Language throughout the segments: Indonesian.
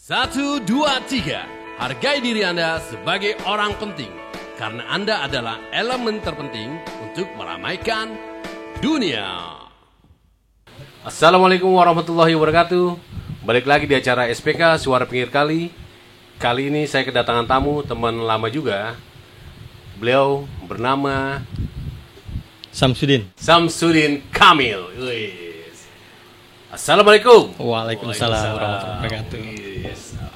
1, 2, 3. Hargai diri Anda sebagai orang penting, karena Anda adalah elemen terpenting untuk meramaikan dunia. Assalamualaikum warahmatullahi wabarakatuh. Balik lagi di acara SPK Suara Pinggir Kali. Kali ini saya kedatangan tamu, teman lama juga. Beliau bernama Samsudin Kamil. Assalamualaikum. Waalaikumsalam warahmatullahi wabarakatuh.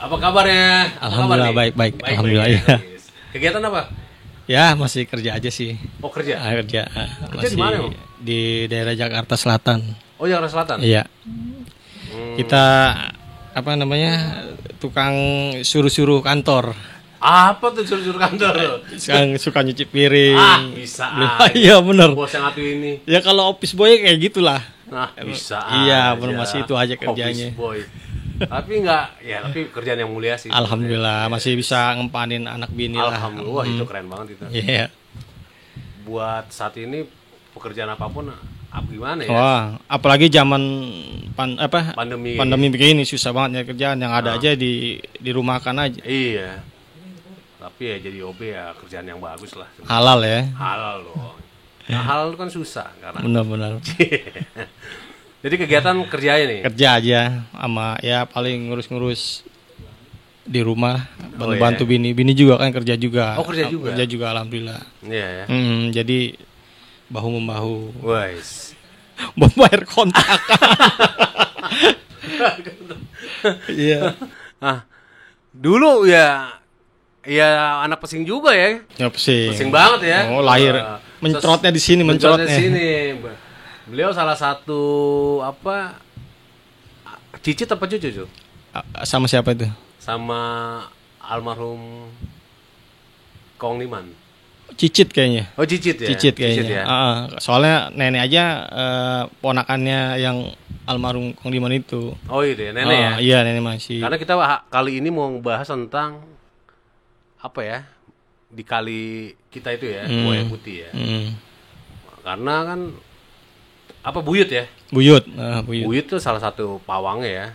Apa kabarnya? Alhamdulillah baik. Alhamdulillah ya. Kegiatan apa? Ya masih kerja aja sih. Oh kerja? Kerja. Kerja di mana? Di daerah Jakarta Selatan. Oh Jakarta Selatan? Iya. Kita tukang suruh-suruh kantor. Apa tuh suruh-suruh kantor? Yang suka nyuci piring. Bisa. Iya benar. Bos yang atu ini. Ya kalau office boy kayak gitulah. Bisa. Iya benar, masih itu aja kerjanya. Office boy. Tapi tapi kerjaan yang mulia sih. Alhamdulillah masih bisa ngempanin anak bini lah. Alhamdulillah itu keren banget itu. Iya. Buat saat ini pekerjaan apapun gimana ya? Wah, apalagi zaman pandemi begini susah banget ya kerjaan, yang ada aja dirumahkan aja. Iya. Tapi ya jadi OB ya kerjaan yang bagus lah. Halal ya. Halal loh. Nah, halal kan susah karena. Benar. Jadi kegiatan kerja ini. Kerja aja sama ya paling ngurus-ngurus di rumah, bantu bini. Bini juga kan kerja juga. Oh, kerja juga. Kerja juga alhamdulillah. Iya ya. Jadi bahu membahu. Wais. Membayar kontak. Iya. Dulu ya anak pesing juga ya. Ya pesing. Pesing banget ya. Oh, lahir. Mencerotnya di sini, mencerotnya. Beliau salah satu cicit apa cucu tuh? Sama siapa itu? Sama almarhum Kong Niman. Cicit kayaknya. Oh cicit ya. Cicit kayaknya. Ya? Soalnya nenek aja ponakannya yang almarhum Kong Niman itu. Oh itu ya nenek ya. Iya nenek masih. Karena kita kali ini mau bahas tentang di kali kita itu ya, buaya putih ya. Karena kan buyut ya. Buyut itu salah satu pawangnya ya.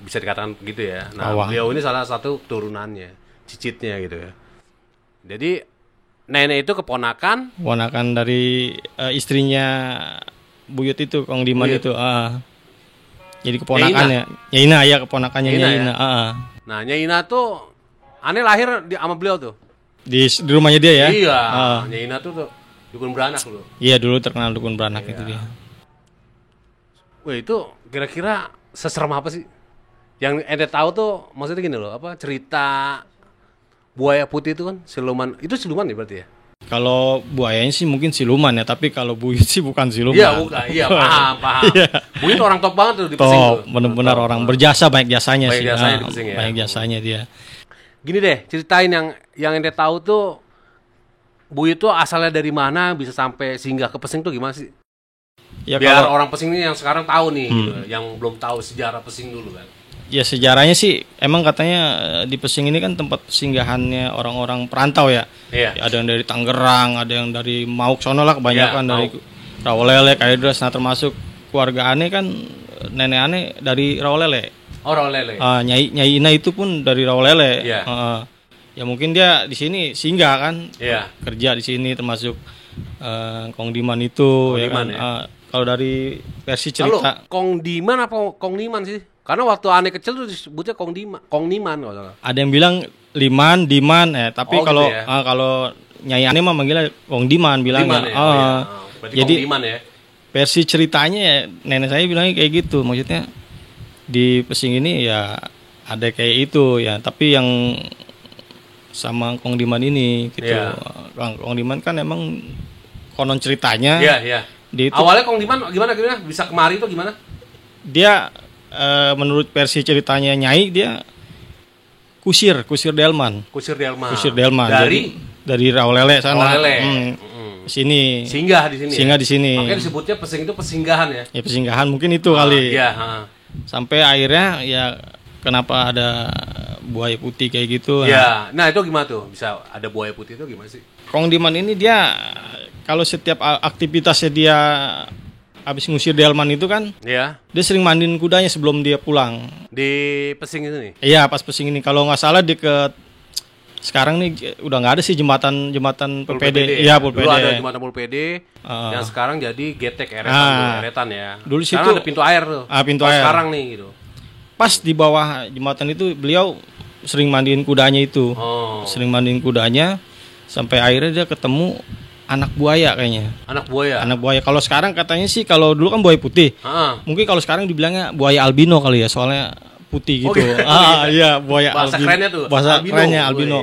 Bisa dikatakan begitu ya. Nah, beliau ini salah satu turunannya, cicitnya gitu ya. Jadi nenek itu keponakan dari istrinya buyut itu Kong Diman itu. Jadi keponakannya. Nyaina ya, keponakannya Nyaina. Nah, Nyaina tuh aneh lahir sama beliau tuh. Di rumahnya dia ya? Iya. Nyaina tuh dukun beranak loh. Iya, dulu terkenal dukun beranak itu dia. Wah, itu kira-kira seserem apa sih? Yang ente tahu tuh maksudnya gini loh, cerita buaya putih itu kan siluman. Itu siluman ya berarti ya? Kalau buayanya sih mungkin siluman ya, tapi kalau buyut sih bukan siluman. Iya, bukan. Iya, paham. Buyut orang top banget tuh di pesing tuh. Benar-benar orang berjasa, banyak jasanya sih. Jasanya di pesing ya. Banyak jasanya dia. Gini deh, ceritain yang ente tahu tuh buyut tuh asalnya dari mana bisa sampai singgah ke pesing tuh gimana sih? Ya, biar orang pesing ini yang sekarang tahu nih, gitu, yang belum tahu sejarah pesing dulu kan. Ya sejarahnya sih emang katanya di pesing ini kan tempat singgahannya orang-orang perantau ya. Iya. Ada yang dari Tangerang, ada yang dari Mauk sono lah kebanyakan dari Rawalele, Kalideres. Nah termasuk keluarga Ane kan nenek Ane dari Rawalele. Oh Rawalele. Nyai Ina itu pun dari Rawalele. Iya. Ya mungkin dia di sini singgah kan. Iya. Kerja di sini termasuk Kong Diman itu. Kong Diman, ya. Kalau dari versi cerita. Kong Diman apa Kong Niman sih? Karena waktu Ane kecil tuh disebutnya Kong Niman. Ada yang bilang Liman, Diman, tapi kalau gitu ya? Kalau Nyai Ane mah manggilnya Kong Diman bilangnya. Berarti jadi Kong Diman ya. Versi ceritanya ya nenek saya bilangnya kayak gitu. Maksudnya di pesing ini ya ada kayak itu ya, tapi yang sama Kong Diman ini gitu. Yeah. Kong Diman kan emang konon ceritanya. Iya. Awalnya Kong Diman gimana bisa kemari itu gimana? Dia menurut versi ceritanya Nyai dia kusir Delman. Kusir Delman. Dari Rawalele sana. Sini. Singgah di sini. Makanya disebutnya pesing itu pesinggahan ya. Ya pesinggahan mungkin itu kali. Iya, Sampai akhirnya ya kenapa ada buaya putih kayak gitu. Iya. Nah, itu gimana tuh? Bisa ada buaya putih itu gimana sih? Kong Diman ini dia kalau setiap aktivitasnya dia habis ngusir delman itu kan. Iya. Dia sering mandiin kudanya sebelum dia pulang. Di Pesing itu nih? Iya, pas Pesing ini. Kalau nggak salah deket sekarang nih udah nggak ada sih jembatan PulPD. Iya, PulPD. Dulu ada jembatan PulPD yang sekarang jadi getek eretan ya. Dulu sekarang situ ada pintu air tuh. Pintu air. Sekarang nih gitu. Pas di bawah jembatan itu beliau sering mandiin kudanya itu. Sering mandiin kudanya sampai akhirnya dia ketemu anak buaya kayaknya. Anak buaya. Kalau sekarang katanya sih kalau dulu kan buaya putih. Mungkin kalau sekarang dibilangnya buaya albino kali ya, soalnya putih gitu. Iya, buaya bahasa albino. Kerennya tuh. Bahasa kerennya albino.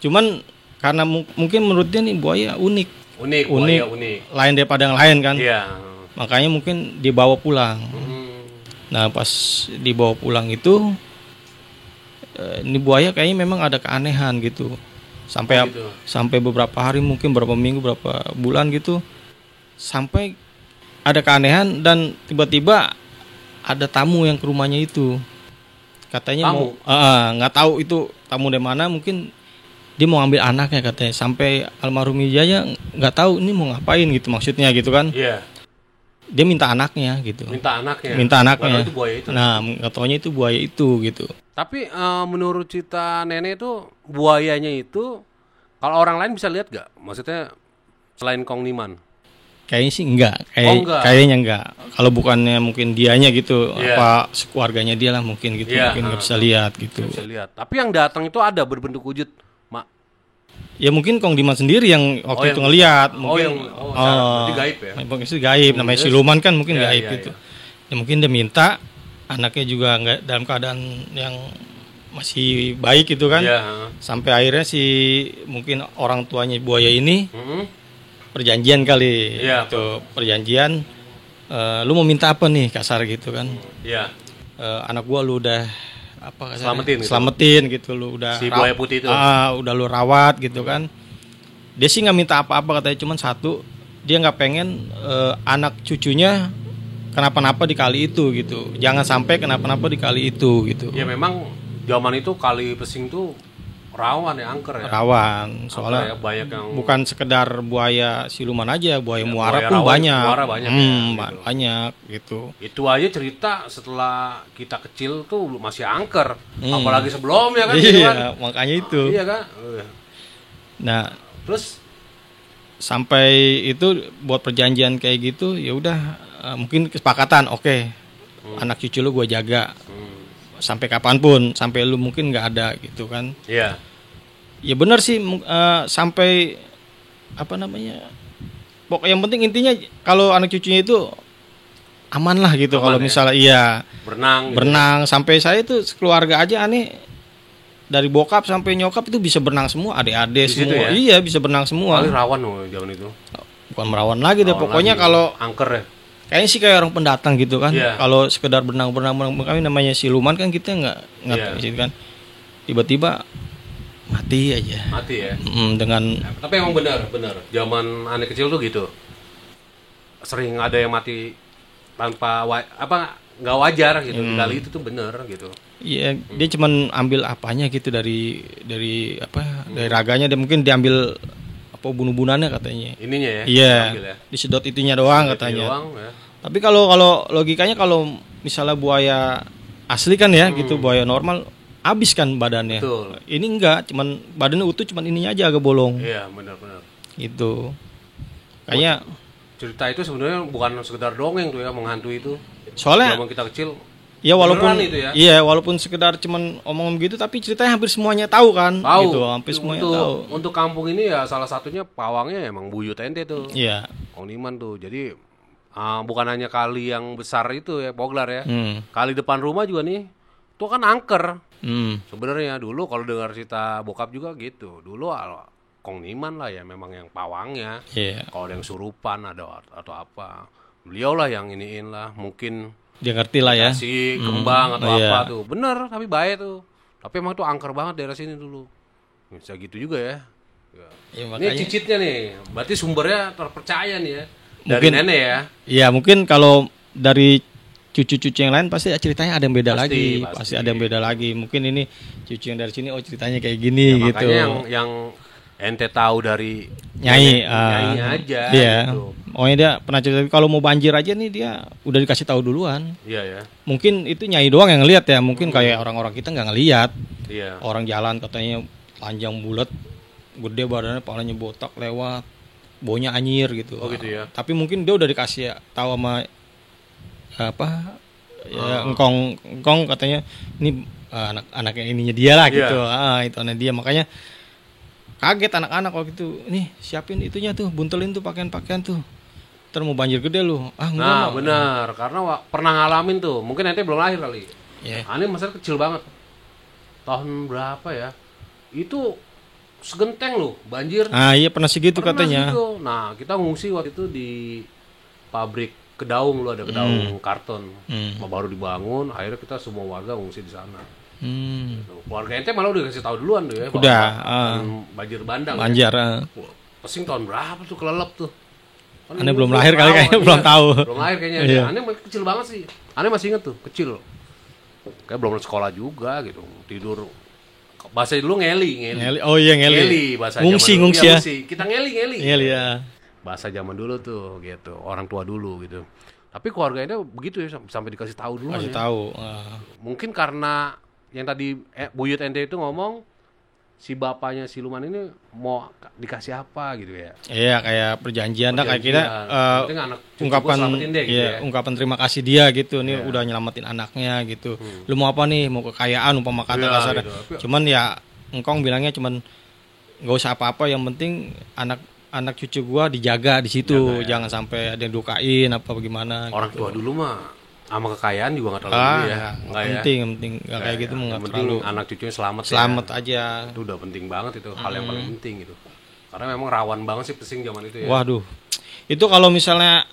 Cuman karena mungkin menurut dia nih buaya unik. Lain daripada yang lain kan. Iya. Makanya mungkin dibawa pulang. Nah, pas dibawa pulang itu ini buaya kayaknya memang ada keanehan gitu. Sampai beberapa hari, mungkin berapa minggu, berapa bulan gitu. Sampai ada keanehan dan tiba-tiba ada tamu yang ke rumahnya itu. Katanya tamu? Nggak tahu itu tamu dari mana, mungkin dia mau ambil anaknya katanya. Sampai almarhum Wijaya nggak tahu ini mau ngapain gitu maksudnya gitu kan. Iya. Dia minta anaknya gitu. Minta anaknya. Itu buaya itu. Nah, nggak taunya itu buaya itu gitu. Tapi menurut cerita nenek itu buayanya itu kalau orang lain bisa lihat gak? Maksudnya selain Kong Niman? Kayaknya sih enggak. Kayaknya enggak. Kalau bukannya mungkin dianya gitu, apa keluarganya dia lah mungkin gitu, mungkin nggak bisa lihat gitu. Bisa lihat. Tapi yang datang itu ada berbentuk wujud, Mak. Ya mungkin Kong Diman sendiri yang waktu itu ngelihat, mungkin berarti gaib ya. Mungkin itu gaib, namanya siluman kan mungkin gaib gitu. Ya mungkin dia minta anaknya juga nggak dalam keadaan yang masih baik gitu kan. Sampai akhirnya si mungkin orang tuanya buaya ini perjanjian kali. Itu perjanjian lu mau minta apa nih kasar gitu kan. Anak gua lu udah apa selamatin gitu lu udah si buaya putih itu. Udah lu rawat gitu kan. Dia sih nggak minta apa-apa katanya, cuman satu, dia nggak pengen anak cucunya kenapa-napa di kali itu gitu. Jangan sampai kenapa-napa di kali itu gitu. Ya memang zaman itu kali Pesing tuh rawan ya, angker ya. Rawan, soalnya ya, banyak yang bukan sekedar buaya siluman aja, buaya muara pun banyak. Muara banyak gitu. Banyak gitu. Itu aja cerita setelah kita kecil tuh masih angker. Apalagi sebelumnya kan. Iya, makanya itu. Iya kan. Nah, terus sampai itu buat perjanjian kayak gitu, ya udah mungkin kesepakatan, oke. Anak cucu lu gua jaga. Sampai kapanpun, sampai lu mungkin nggak ada gitu kan. Iya. Ya benar sih, sampai apa namanya, pokok yang penting intinya kalau anak cucunya itu aman lah gitu. Kalau misalnya berenang gitu. Sampai saya itu keluarga aja aneh, dari bokap sampai nyokap itu bisa berenang semua, adik-adik semua. Ya? Iya, bisa berenang semua. Paling rawan loh zaman itu. Bukan merawan lagi deh, pokoknya kalau angker ya. Kayaknya sih kayak orang pendatang gitu kan. Kalau sekedar berenang kami namanya siluman kan kita nggak gitu kan. Tiba-tiba mati aja. Mati ya. Dengan. Tapi emang benar. Zaman anak kecil tuh gitu. Sering ada yang mati tanpa nggak wajar gitu. Kali itu tuh benar gitu. Iya, dia cuman ambil apanya gitu dari raganya, dia mungkin diambil apa bunuh-bunannya katanya. Ininya ya. Iya. Disedot itunya doang katanya. Ya. Tapi kalau logikanya kalau misalnya buaya asli kan ya gitu, buaya normal habis kan badannya. Betul. Ini enggak, cuman badannya utuh, cuman ininya aja agak bolong. Iya, benar. Gitu. Kayaknya cerita itu sebenarnya bukan sekedar dongeng tuh ya, menghantui itu. Soalnya zaman kita kecil. Ya walaupun sekedar cuman omong gitu, tapi ceritanya hampir semuanya tahu kan. Gitu, hampir semuanya tahu. Untuk kampung ini ya salah satunya pawangnya emang Buyut ente tuh. Iya. Kong Niman tuh. Jadi bukan hanya kali yang besar itu ya, Poglar ya. Kali depan rumah juga nih. Itu kan angker. Sebenarnya dulu kalau dengar cerita bokap juga gitu. Dulu Kong Niman lah ya memang yang pawangnya. Kalau ada yang surupan ada atau apa, beliau lah yang iniin lah, mungkin dia ngerti lah ya. Si kembang atau apa tuh. Bener, tapi baik tuh. Tapi emang tuh angker banget daerah sini dulu. Bisa gitu juga ya. Ini cicitnya nih. Berarti sumbernya terpercaya nih ya. Dari mungkin, nenek ya. Iya, mungkin kalau dari cucu-cucu yang lain pasti ceritanya ada yang beda lagi. Pasti ada yang beda lagi. Mungkin ini cucu yang dari sini ceritanya kayak gini gitu. Makanya yang ente tahu dari Nyai aja gitu. Pokoknya dia pernah cerita kalau mau banjir aja nih dia udah dikasih tahu duluan. Iya ya. Mungkin itu Nyai doang yang ngelihat ya. Mungkin kayak orang-orang kita nggak ngelihat. Iya. Orang jalan katanya panjang bulat, gede badannya, kepalanya botak lewat, baunya anyir gitu. Oh gitu ya. Tapi mungkin dia udah dikasih tahu sama engkong katanya ini anak yang ininya dia lah gitu. Itu anak dia, makanya kaget anak-anak waktu itu. Nih siapin itunya tuh, buntelin tuh pakaian-pakaian tuh. Ntar mau banjir gede lu. Nah benar, karena pernah ngalamin tuh. Mungkin ente belum lahir kali. Aneh masa kecil banget. Tahun berapa ya? Itu segenteng loh banjir. Iya pernah segitu katanya. Segitu. Nah kita ngungsi waktu itu di pabrik kedaung, lu ada kedaung karton. Baru dibangun, akhirnya kita semua warga ngungsi di sana. Keluarga ente malah udah kasih tahu duluan tuh ya. Udah. Banjir bandang. Banjir. Ya. Pesing tahun berapa tuh kelelep tuh? Aneh belum lahir kali kayaknya, belum tahu. Belum lahir kayaknya. Iya. Aneh kecil banget sih. Aneh masih inget tuh, kecil. Kayak belum sekolah juga gitu. Tidur. Bahasa dulu ngeli. Oh iya ngeli. Ngeli bahasa ngungsi ya. Kita ngeli. Ngeli ya. Bahasa zaman dulu tuh gitu. Orang tua dulu gitu. Tapi keluarganya begitu ya sampai dikasih tahu dulu. Kasih tahu. Mungkin karena yang tadi Buyut ente itu ngomong si bapaknya siluman ini mau dikasih apa gitu ya? Iya kayak perjanjian dah kayak kita ungkapan dia, gitu ya. Ungkapan terima kasih dia gitu nih udah nyelamatin anaknya gitu. Lu mau apa nih? Mau kekayaan umpama kata kasar. Gitu. Cuman ya engkong bilangnya cuman nggak usah apa-apa, yang penting anak cucu gua dijaga di situ, jangan sampai ada yang dukain apa bagaimana. Orang gitu. Tua dulu mah sama kekayaan juga nggak terlalu ya. Penting nggak kayak gitu nggak terlalu. Anak cucunya selamat aja. Itu udah penting banget itu, hal yang paling penting gitu. Karena memang rawan banget sih pesing zaman itu ya. Waduh, itu kalau misalnya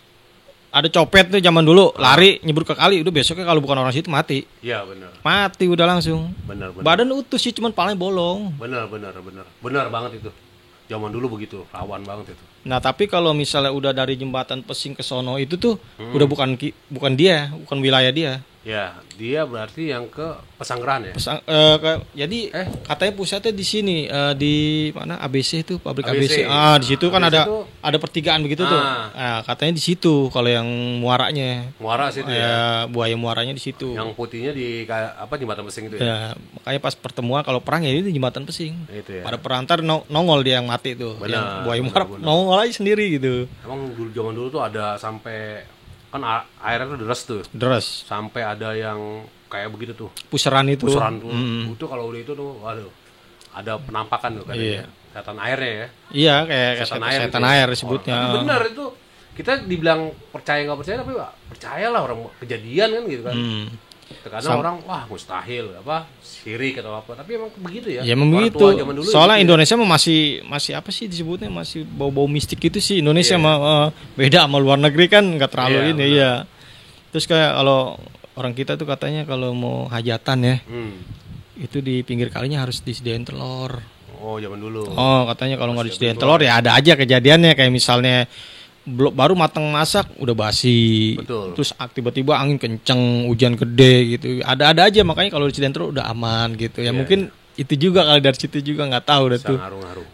ada copet tuh zaman dulu lari nyebur ke kali, udah besoknya kalau bukan orang situ mati. Iya benar. Mati udah langsung. Benar. Badan utuh sih, cuman palanya bolong. Benar banget itu. Zaman dulu begitu, rawan banget itu. Nah tapi kalau misalnya udah dari jembatan Pesing ke sono itu tuh udah bukan dia, bukan wilayah dia. Ya, dia berarti yang ke Pesanggerahan ya. Jadi katanya pusatnya di sini di mana ABC itu, pabrik ABC. Di situ kan ada pertigaan begitu tuh. Nah, katanya di situ kalau yang muaranya. Muara situ ya. Buaya muaranya di situ. Yang putihnya di jembatan Pesing itu ya. Ya, makanya pas pertemuan kalau perang ya itu di jembatan Pesing. Itu ya. Pada perantar nongol dia yang mati tuh. Benar, yang buaya muara nongol aja sendiri gitu. Emang zaman dulu tuh ada sampai kan airnya tuh deres. Sampai ada yang kayak begitu tuh. Puseran tuh. Itu kalau udah itu tuh waduh. Ada penampakan tuh katanya. Setan airnya ya. Iya, kayak setan air disebutnya. Tapi benar itu. Kita dibilang percaya nggak percaya, tapi percayalah, orang kejadian kan gitu kan. Kadang orang wah mustahil sirik atau apa, tapi emang begitu ya. Ya memang begitu. Soalnya gitu Indonesia masih apa sih disebutnya, masih bau-bau mistik gitu sih Indonesia. Beda sama luar negeri kan nggak terlalu ini ya. Terus kayak kalau orang kita tuh katanya kalau mau hajatan ya itu di pinggir kalinya harus disediain telur. Oh zaman dulu. Katanya kalau nggak disediain telur ya ada aja kejadiannya, kayak misalnya baru matang masak udah basi. Betul. Terus tiba-tiba angin kenceng, hujan gede gitu. Ada aja, makanya kalau disediain telur udah aman gitu. Ya mungkin itu juga kali dari situ juga nggak tahu dah tuh. Ngaruh-ngaruh.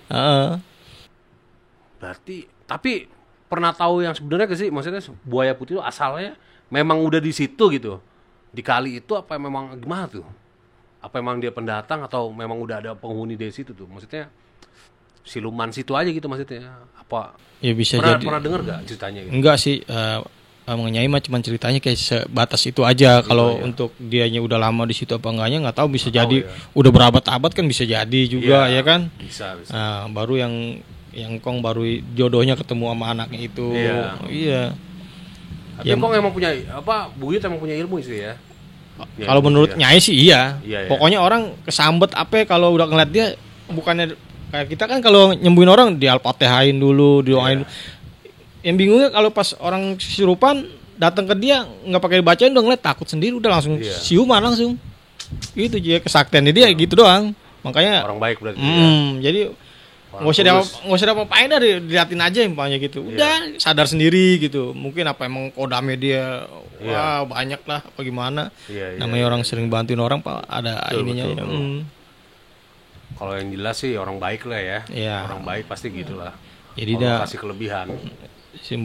Berarti tapi pernah tahu yang sebenarnya gak sih, maksudnya buaya putih itu asalnya memang udah di situ gitu. Di kali itu apa memang gimana tuh? Apa memang dia pendatang atau memang udah ada penghuni di situ tuh? Maksudnya siluman situ aja gitu maksudnya. Apa? Ya bisa jadi. Pernah dengar gak ceritanya gitu? Enggak sih, mengenai mah cuma ceritanya kayak sebatas itu aja. Kalau untuk dianya udah lama di situ apa enggaknya nggak tahu, bisa jadi udah berabad-abad kan bisa jadi juga ya kan. Bisa. Nah, baru yang Kong baru jodohnya ketemu sama anaknya itu. Iya. Tapi Kong emang punya Buyut emang punya ilmu sih ya. Kalau menurut Nyai sih iya. Pokoknya orang kesambet apa kalau udah ngeliat dia, bukannya kayak kita kan kalau nyembuhin orang di Al-Fatihah'in dulu, didoain. Yang bingungnya kalau pas orang kesurupan datang ke dia nggak pakai dibacain, udah ngeliat takut sendiri, udah langsung siuman langsung. Gitu aja kesaktiannya dia gitu doang. Makanya orang baik berarti. Jadi nggak usah apa-apain dah, diliatin aja umpamanya gitu. Udah sadar sendiri gitu. Mungkin apa emang kodamnya dia wah banyak lah apa gimana. Namanya orang sering bantuin orang Pak, ada ininya. Kalau yang jelas sih orang baik lah ya. Orang baik pasti gitulah. Jadi dia kasih kelebihan.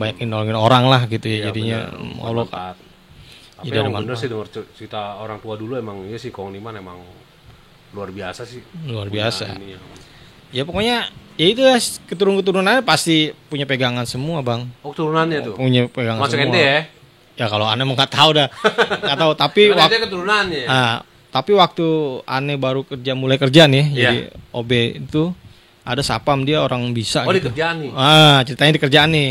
banyak nolongin orang lah gitu ya, jadinya Allah. Tapi emang bener sih dengar cerita orang tua dulu, emang iya sih Kong Niman emang luar biasa sih. Luar biasa. Ya pokoknya ya itu ya, keturunan-keturunannya pasti punya pegangan semua, Bang. Oh, turunannya tuh. Punya pegangan masuk semua. Masuk ente ya? Ya kalau aneh nggak tahu dah. Nggak tahu, tapi waktu keturunannya. Tapi waktu aneh baru mulai kerja nih, jadi OB itu ada sapam, dia orang bisa. Oh, gitu. Di kerjaan nih. Ceritanya di kerjaan nih.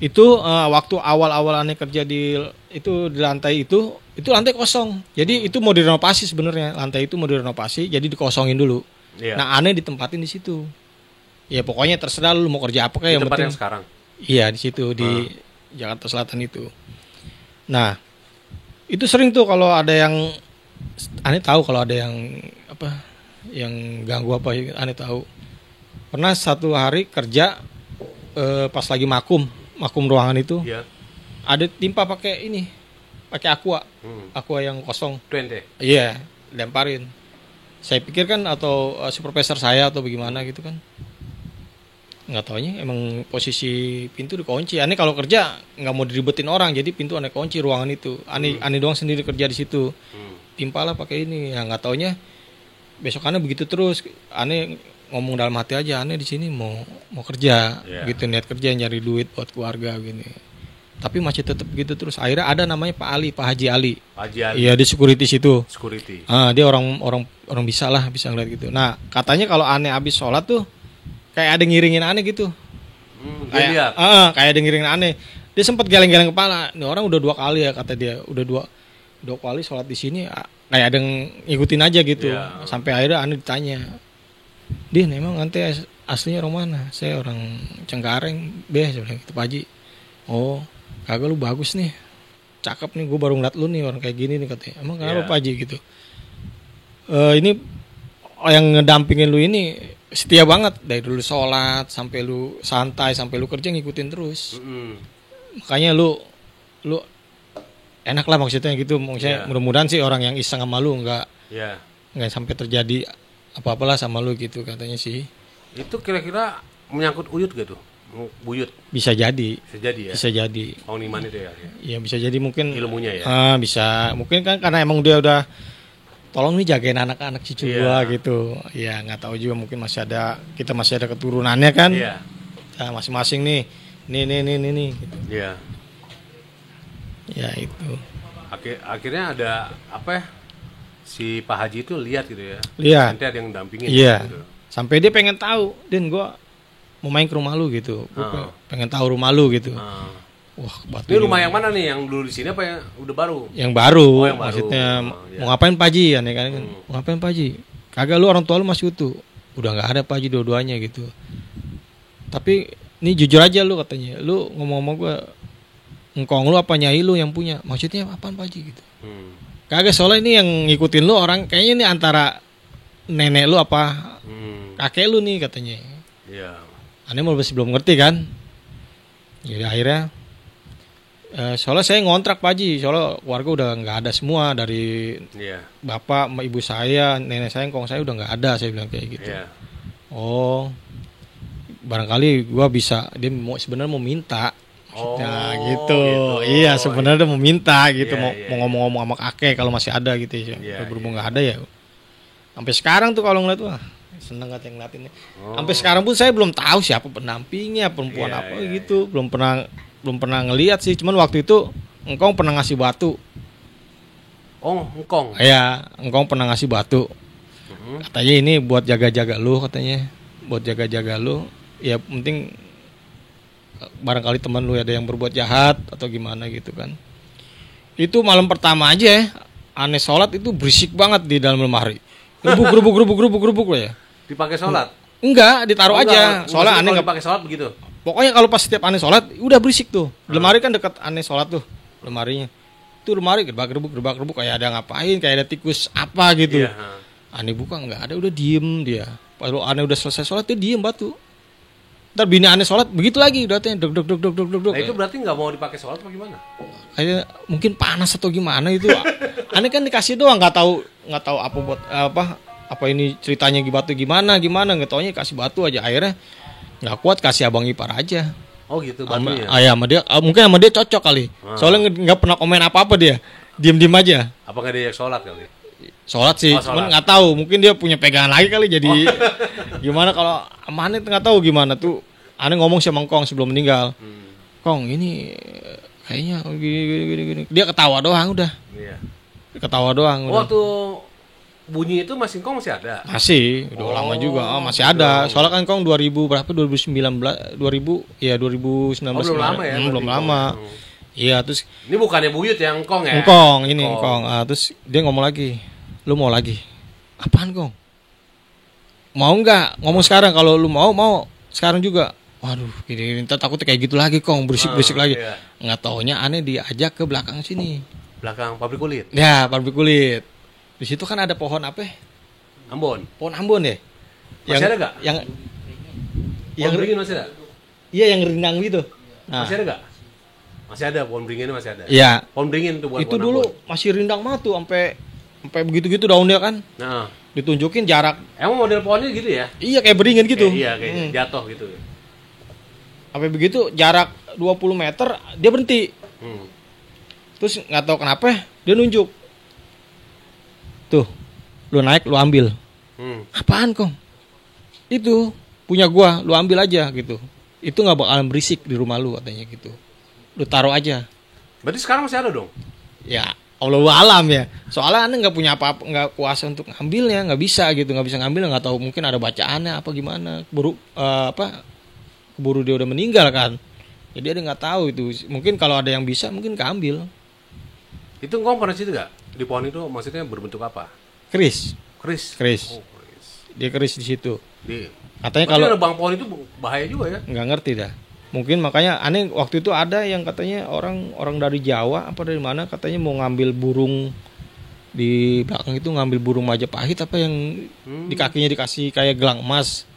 Itu waktu awal-awal aneh kerja di lantai itu lantai kosong. Jadi itu mau direnovasi sebenarnya. Lantai itu mau direnovasi, jadi dikosongin dulu. Nah, aneh ditempatin di situ. Ya pokoknya terserah lu mau kerja apa kayak yang penting. Yang sekarang. Iya, di situ di Jakarta Selatan itu. Nah, itu sering tuh kalau ada yang aneh tahu, kalau ada yang yang ganggu apa, aneh tahu. Pernah satu hari kerja pas lagi makum ruangan itu, ada timpa pakai aqua yang kosong. Iya, lemparin. Saya pikir kan atau supervisor saya atau bagaimana gitu kan. Nggak taunya emang posisi pintu dikunci. Aneh kalau kerja nggak mau diribetin orang, jadi pintu aneh kunci ruangan itu. Aneh doang sendiri kerja di situ. Timpalah pakai ini. Ya nggak taunya besokannya begitu terus. Aneh ngomong dalam hati aja, aneh di sini mau kerja, gitu, niat kerja, nyari duit buat keluarga gini. Tapi masih tetap gitu terus. Akhirnya ada namanya Pak Haji Ali. Iya, di security situ. Dia orang bisa ngeliat gitu. Nah, katanya kalau aneh habis sholat tuh kayak ada ngiringin aneh gitu. Kayak ada ngiringin aneh. Dia sempat geleng-geleng kepala. Ini orang udah 2 kali ya, kata dia. Udah dua kali sholat di sini, kayak ada yang ngikutin aja gitu. Sampai akhirnya aneh ditanya, Din, emang ante aslinya orang mana? Saya orang Cengkareng, saya bilang gitu, Pak Haji. Oh, kagak, lu bagus nih, cakep nih, gue baru ngeliat lu nih orang kayak gini nih, katanya. Emang kenapa Pak Haji gitu? Ini yang ngedampingin lu ini setia banget, dari dulu sholat sampai lu santai, sampai lu kerja ngikutin terus. Makanya lu enak lah maksudnya gitu. Maksudnya mudah-mudahan sih orang yang iseng sama lu nggak sampai terjadi apa-apalah sama lu gitu, katanya sih. Itu kira-kira menyangkut Uyut gitu? Buyut? Bisa jadi ya? Bisa jadi. Kong Niman itu ya? Iya, bisa jadi mungkin. Ilmunya ya? Bisa. Mungkin kan karena emang dia udah tolong nih jagain anak-anak cucu gua gitu. Ya nggak tahu juga, mungkin kita masih ada keturunannya kan. Nah, masing-masing nih. Nih gitu. Iya. Ya itu. Akhirnya ada apa ya? Si Pak Haji itu lihat gitu ya. Lihat. Nanti ada yang dampingin gitu. Sampai dia pengen tahu, Din, gua mau main ke rumah lu gitu. Pengen tahu rumah lu gitu. Wah, ini rumah yang mana nih? Yang dulu di sini apa yang udah baru? Yang baru. Maksudnya mau ngapain Pak Haji? Aneh kan? Mau ngapain Pak Haji? Kagak, lu orang tua lu masih utuh. Udah enggak ada Pak Haji dua-duanya gitu. Tapi ini jujur aja lu, katanya. Lu ngomong-ngomong gua, engkong lu apa nyai lu yang punya? Maksudnya apaan Pak Haji gitu? Kagak, soalnya ini yang ngikutin lu orang kayaknya ini antara nenek lu apa kakek lu nih, katanya. Iya. Aneh masih belum ngerti kan. Jadi akhirnya soalnya saya ngontrak Pak Haji, soalnya keluarga udah nggak ada semua, dari bapak, ibu saya, nenek saya, engkong saya udah nggak ada, saya bilang kayak gitu. Oh, barangkali gua bisa, dia sebenarnya mau minta. Nah gitu. Iya, sebenarnya mau minta gitu, mau ngomong-ngomong sama kakek kalau masih ada gitu ya. Berhubung nggak ada ya. Sampai sekarang tuh kalau ngeliat, wah seneng gak yang ngeliatinnya. Sampai sekarang pun saya belum tahu siapa pendampingnya, perempuan gitu. Belum pernah ngelihat sih. Cuman waktu itu engkong pernah ngasih batu. Oh, engkong. Iya, engkong pernah ngasih batu. Katanya ini buat jaga-jaga lu, katanya. Buat jaga-jaga lu. Ya penting barangkali teman lu ada yang berbuat jahat atau gimana gitu kan. Itu malam pertama aja ya, aneh sholat itu berisik banget di dalam lemari. Gerubuk ya. Dipakai sholat? Enggak, ditaruh aja. Soalnya aneh nggak pakai sholat begitu. Pokoknya kalau pas setiap aneh sholat udah berisik tuh. Lemari kan dekat aneh sholat tuh lemarinya. Itu lemari gerbak-gerbuk kayak ada ngapain, kayak ada tikus apa gitu. Aneh buka nggak ada, udah diem dia. Kalau aneh udah selesai sholat dia diem batu. Ntar bini aneh sholat begitu lagi, udah deg. Nah itu berarti nggak mau dipakai sholat apa gimana? Kayak mungkin panas atau gimana itu. Aneh kan dikasih doang, nggak tahu apa buat apa ini ceritanya batu gimana nggak taunya kasih batu aja. Akhirnya nggak kuat kasih abang ipar aja. Oh gitu, batunya. Sama dia, mungkin sama dia cocok kali. Soalnya nggak pernah komen apa-apa dia, diem aja. Apakah dia sholat kali? Sholat sih, cuman nggak tahu. Mungkin dia punya pegangan lagi kali, jadi gimana kalau Aneh nggak tahu gimana tuh. Aneh ngomong sama Kong sebelum meninggal. Kong ini kayaknya gini. Dia ketawa doang udah. Iya. Ketawa doang. Waktu bunyi itu masih Kong masih ada? Masih, udah lama juga. Masih ada. Soalnya kan Kong 2000 berapa? 2019, 2019. Belum lama ya? Belum lama. Iya, terus ini bukannya buyut yang Kong ya? Kong. Terus dia ngomong lagi. Lu mau lagi? Apaan Kong? Mau nggak? Ngomong sekarang, kalau lu mau sekarang juga. Waduh, gini takutnya kayak gitu lagi Kong, berisik lagi. Iya. Nggak taunya Aneh diajak ke belakang sini. Belakang pabrik kulit? Ya, pabrik kulit. Di situ kan ada pohon apa? Ambon. Pohon Ambon ya? Masih ada nggak? Yang beringin masih ada? Iya, yang rindang gitu. Nah. Masih ada nggak? Masih ada, pohon beringinnya masih ada. Iya. Pohon beringin tuh bukan itu dulu Ambon. Masih rindang banget tuh sampai begitu-gitu daunnya kan. Nah. Ditunjukin jarak. Emang model pohonnya gitu ya? Iya, kayak beringin gitu. Kayak jatuh gitu. Sampai begitu jarak 20 meter dia berhenti. Terus nggak tahu kenapa dia nunjuk. Tuh, lu naik, lu ambil. Apaan Kong? Itu punya gua, lu ambil aja gitu. Itu nggak bakalan berisik di rumah lu katanya gitu. Lu taruh aja. Berarti sekarang masih ada dong? Ya, Allahu alam ya. Soalnya Aneh nggak punya apa-apa, nggak kuasa untuk ngambilnya, nggak bisa gitu, nggak bisa ngambil, nggak tahu mungkin ada bacaannya apa gimana. Keburu dia udah meninggal kan. Jadi dia nggak tahu itu. Mungkin kalau ada yang bisa, mungkin keambil. Itu Kong pernah situ gak? Di pohon itu maksudnya berbentuk apa? Keris. Oh, keris. Dia keris di situ. Katanya kalau nebang pohon itu bahaya juga ya? Nggak ngerti dah. Mungkin makanya Aneh waktu itu ada yang katanya orang dari Jawa apa dari mana katanya mau ngambil burung di belakang itu, ngambil burung Majapahit apa yang di kakinya dikasih kayak gelang emas.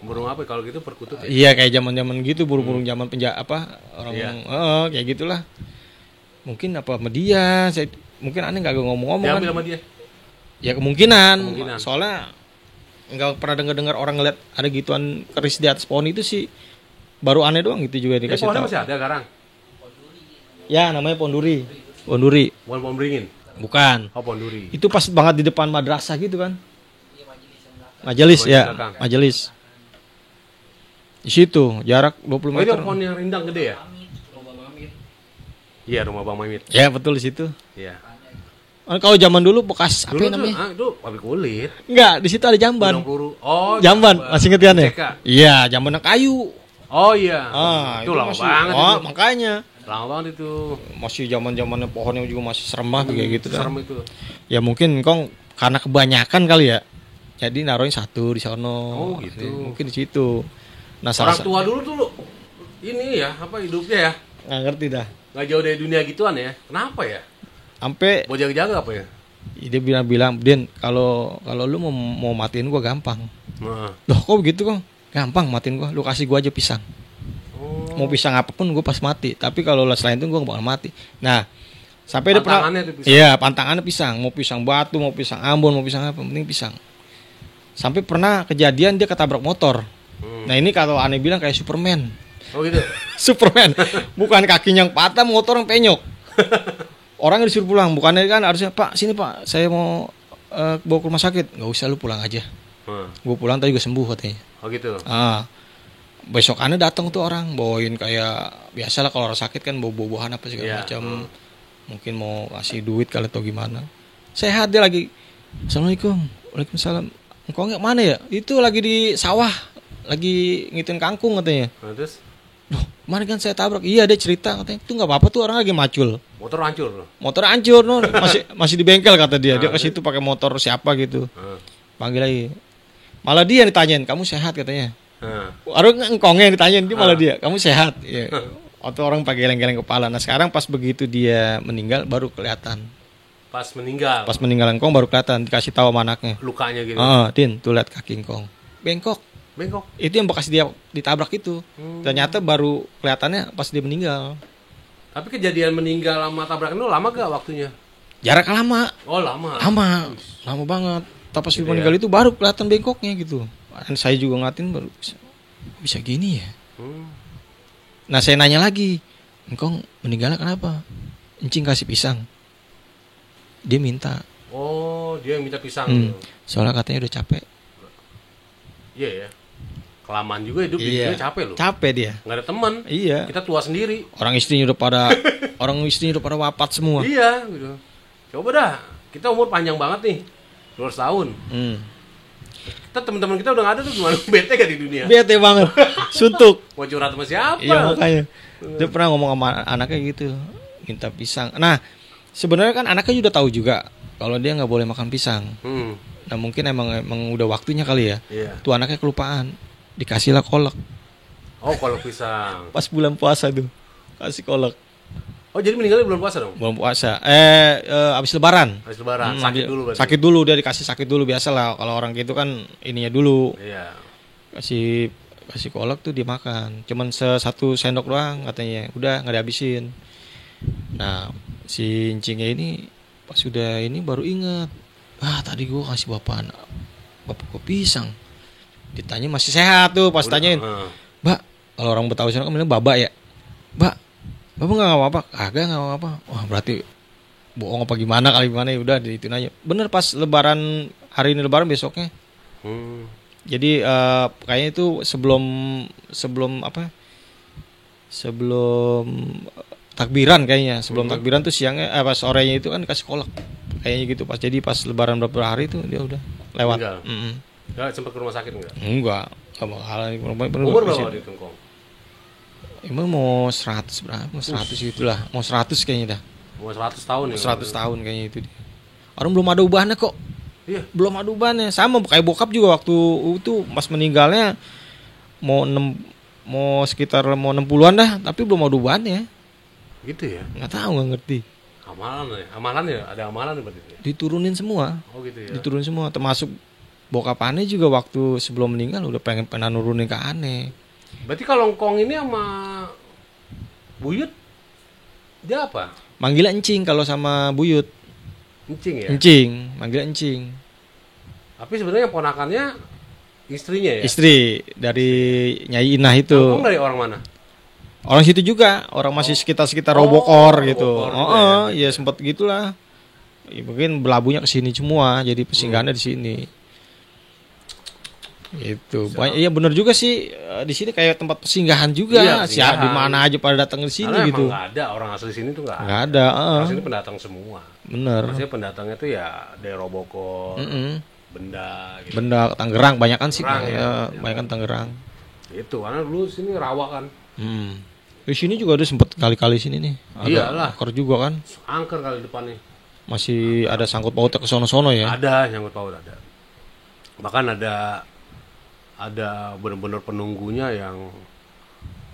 Burung apa kalau gitu perkutut ya? Iya, kayak zaman-zaman gitu, burung-burung zaman kayak gitulah. Mungkin apa sama dia, mungkin Aneh nggak ngomong-ngomong kan? Sama dia? Ya kemungkinan. Soalnya nggak pernah dengar orang ngeliat ada gituan keris di atas pohon itu sih, baru Aneh doang gitu juga dikasih tahu. Pohonnya masih ada sekarang? Ya, namanya pohon duri. Bukan pohon beringin? Bukan. Oh, pohon duri. Itu pas banget di depan madrasah gitu kan? Majelis ya, majelis. Di situ jarak 20 meter. Itu pohon yang rindang gede ya? Iya, rumah Bang Mamit. Ya, betul di situ. Iya. Kalau zaman dulu bekas apa namanya? Itu pabrik kulit. Enggak, di situ ada jamban. Oh, jamban. Masih inget kan ya? Iya, jamban kayu. Oh iya. Itu lama banget itu. Makanya. Lama banget itu. Masih zaman-zamannya pohonnya juga masih serem banget kayak gitu kan. Serem itu. Ya mungkin Kong karena kebanyakan kali ya. Jadi naruhin satu di sono. Oh gitu. Mungkin di situ. Nah, orang tua dulu tuh ini ya, apa hidupnya ya? Nggak ngerti dah. Nggak jauh dari dunia gituan ya. Kenapa ya? Sampai mau jaga-jaga apa ya? Dia bilang, "Din, kalau lu mau matiin gua gampang." Nah. Loh, kok begitu Kong? Gampang matiin gua. Lu kasih gua aja pisang. Mau pisang apapun gua pas mati. Tapi kalau selain itu gua nggak bakal mati. Nah, sampai dia pernah. Iya, pantangannya pisang. Mau pisang batu, mau pisang Ambon, mau pisang apa, penting pisang. Sampai pernah kejadian dia ketabrak motor. Nah, ini kalau Aneh bilang kayak Superman. Oh gitu. Superman. Bukan kakinya yang patah, motor yang penyok. Orang yang disuruh pulang, bukannya kan harusnya, "Pak, sini Pak, saya mau bawa ke rumah sakit." "Nggak usah, lu pulang aja." Gue pulang tadi juga sembuh katanya. Oh gitu. Besokannya datang tuh orang bawain kayak biasalah kalau orang sakit kan bawa buah-buahan apa segala macam. Mungkin mau kasih duit kali atau gimana. Sehat dia lagi. "Assalamualaikum." "Waalaikumsalam." "Engkau nggak mana ya?" "Itu lagi di sawah, lagi ngitin kangkung," katanya. Terus? "Loh, kemarin kan saya tabrak." "Iya," dia cerita katanya. "Itu nggak apa-apa tuh, orang lagi macul." Motor hancur. Motor hancur, no. masih di bengkel kata dia. Dia ke situ pakai motor siapa gitu. Panggil lagi. Malah dia ditanyain, "Kamu sehat?" katanya. Orang engkongnya ditanyain, dia malah dia, "Kamu sehat?" Ya. Atau orang pakai geleng-geleng kepala. Nah, sekarang pas begitu dia meninggal baru kelihatan. Pas meninggal engkong baru kelihatan, dikasih tahu sama anaknya. Lukanya gitu. "Din, tuh lihat kaki engkong. Bengkok. Itu yang bekas dia ditabrak itu." Ternyata baru kelihatannya pas dia meninggal. Tapi kejadian meninggal sama tabrakan itu lama gak waktunya? Jarak lama. Oh, lama. Lama banget. Tapi pas dia meninggal itu baru kelihatan bengkoknya gitu. Dan saya juga ngatin baru bisa gini ya. Nah saya nanya lagi, engkong meninggalnya kenapa? Encing kasih pisang. Dia minta. Oh, dia yang minta pisang. Soalnya katanya udah capek. Iya ya. Kelamaan juga hidup dia capek loh. Capek dia. Nggak ada teman. Iya. Kita tua sendiri. Orang istrinya udah pada wafat semua. Iya, gitu. Coba dah, kita umur panjang banget nih. 200 tahun. Kita teman-teman kita udah nggak ada tuh, gimana? Bete gak di dunia? Bete banget. Suntuk. Mau curhat sama siapa? Iya makanya. Dia pernah ngomong sama anaknya gitu, minta pisang. Nah, sebenarnya kan anaknya udah tahu juga kalau dia nggak boleh makan pisang. Nah mungkin emang udah waktunya kali ya. Tuh anaknya kelupaan, dikasihlah kolak. Oh, kolak pisang. Pas bulan puasa tuh kasih kolak. Oh, jadi meninggalnya bulan puasa dong? Bulan puasa. Abis lebaran. Abis lebaran. Sakit dulu berarti. Sakit dulu, dia dikasih sakit dulu, biasa lah kalau orang gitu kan ininya dulu. Iya. Kasih kolak tuh dia makan. Cuman satu sendok doang katanya. Udah nggak dihabisin. Nah, si incingnya ini pas udah ini baru inget. Tadi gua kasih bapak gua pisang. Ditanya masih sehat tuh pas tanyain. Mbak, kalau orang Betawi sana kan bilang baba ya. Mbak, Bapak nggak apa-apa, kagak nggak apa-apa. Wah berarti bohong apa gimana kali gimana ya udah itu aja. Bener pas Lebaran hari ini Lebaran besoknya. Jadi kayaknya itu sebelum takbiran kayaknya. Sebelum takbiran tuh siangnya pas sorenya itu kan dikasih kolak. Kayaknya gitu pas jadi pas Lebaran beberapa hari itu dia udah lewat. Nggak sempat ke rumah sakit enggak? Enggak bakal. Umur berapa di Tungkong? Emang mau 100 berapa? Mau 100 gitulah. Mau 100 kayaknya dah. Mau 100 tahun ya? 100 tahun kayaknya itu dia. Orang belum ada ubahannya kok. Iya. Belum ada ubahannya. Sama kayak bokap juga waktu itu mas meninggalnya mau 60-an dah, tapi belum ada ubahannya. Gitu ya? Nggak tahu, nggak ngerti. Amalan ya? Ada amalan berarti ya? Diturunin semua. Oh gitu ya? Diturunin semua. Termasuk bokap aneh juga waktu sebelum meninggal udah pengen nurunin ke aneh. Berarti kalau Ngkong ini sama Buyut dia apa? Manggilnya encing kalau sama Buyut. Encing ya? Encing, manggilnya encing. Tapi sebenarnya ponakannya istrinya ya? Istri dari Nyai Inah itu. Ngkong dari orang mana? Orang situ juga, orang masih sekitar Robokor gitu. Ya sempat gitulah. Ya, mungkin belabunya ke sini semua, jadi persinggahannya di sini. Gitu. Iya benar juga sih, di sini kayak tempat persinggahan juga. Siapa di mana aja pada datang ke sini gitu. Enggak ada orang asli sini tuh enggak ada. Orang sini pendatang semua. Bener. Maksudnya pendatangnya tuh ya dari Robokor, Benda gitu. Benda Tangerang banyak kan sih, banyak kan Tangerang. Itu karena dulu sini rawa kan. Di sini juga ada sempat kali-kali sini nih. Iyalah. Angker juga kan. Angker kali depannya. Masih ada sangkut pautnya ke sono-sono ya. Ada sangkut paut ada. Bahkan ada benar-benar penunggunya yang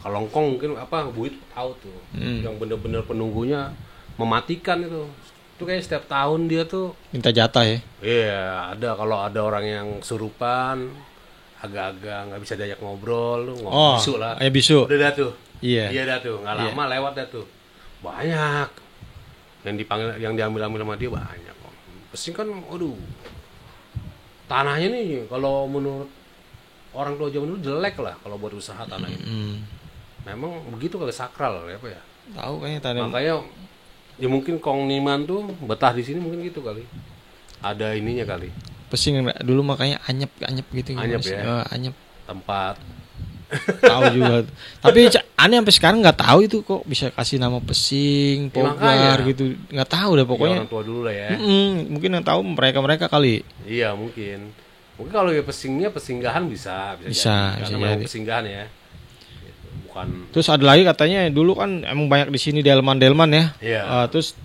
kalau Ngkong mungkin Buyut tahu tuh. Yang benar-benar penunggunya mematikan itu. Itu kayak setiap tahun dia tuh minta jatah ya. Iya, ada kalau ada orang yang kesurupan agak-agak nggak bisa diajak ngobrol, lu bisu lah. Bisu. Udah dah tuh. Iya. Iya dah tuh, nggak lama lewat dah tuh. Banyak yang dipanggil, yang diambil sama dia banyak. Pesing kan, aduh, tanahnya nih kalau menurut orang tua zaman dulu jelek lah kalau buat usaha tanah ini. Memang begitu kali sakral ya apa ya? Tahu kayaknya tanah. Makanya ya mungkin Kong Niman tuh betah di sini mungkin gitu kali. Ada ininya kali. Pesing dulu makanya anyep gitu. Anyep ya. Anyep. Tempat. Tahu juga. Tapi aneh sampai sekarang nggak tahu itu kok bisa kasih nama Pesing, Pogar gitu. Nggak tahu deh pokoknya. Ya, orang tua dulu lah ya. Mungkin yang tahu mereka kali. Iya mungkin. Mungkin kalau ya Pesingnya persinggahan bisa jadi. Karena memang persinggahan ya. Bukan. Terus ada lagi katanya dulu kan emang banyak di sini delman ya. Iya. Terus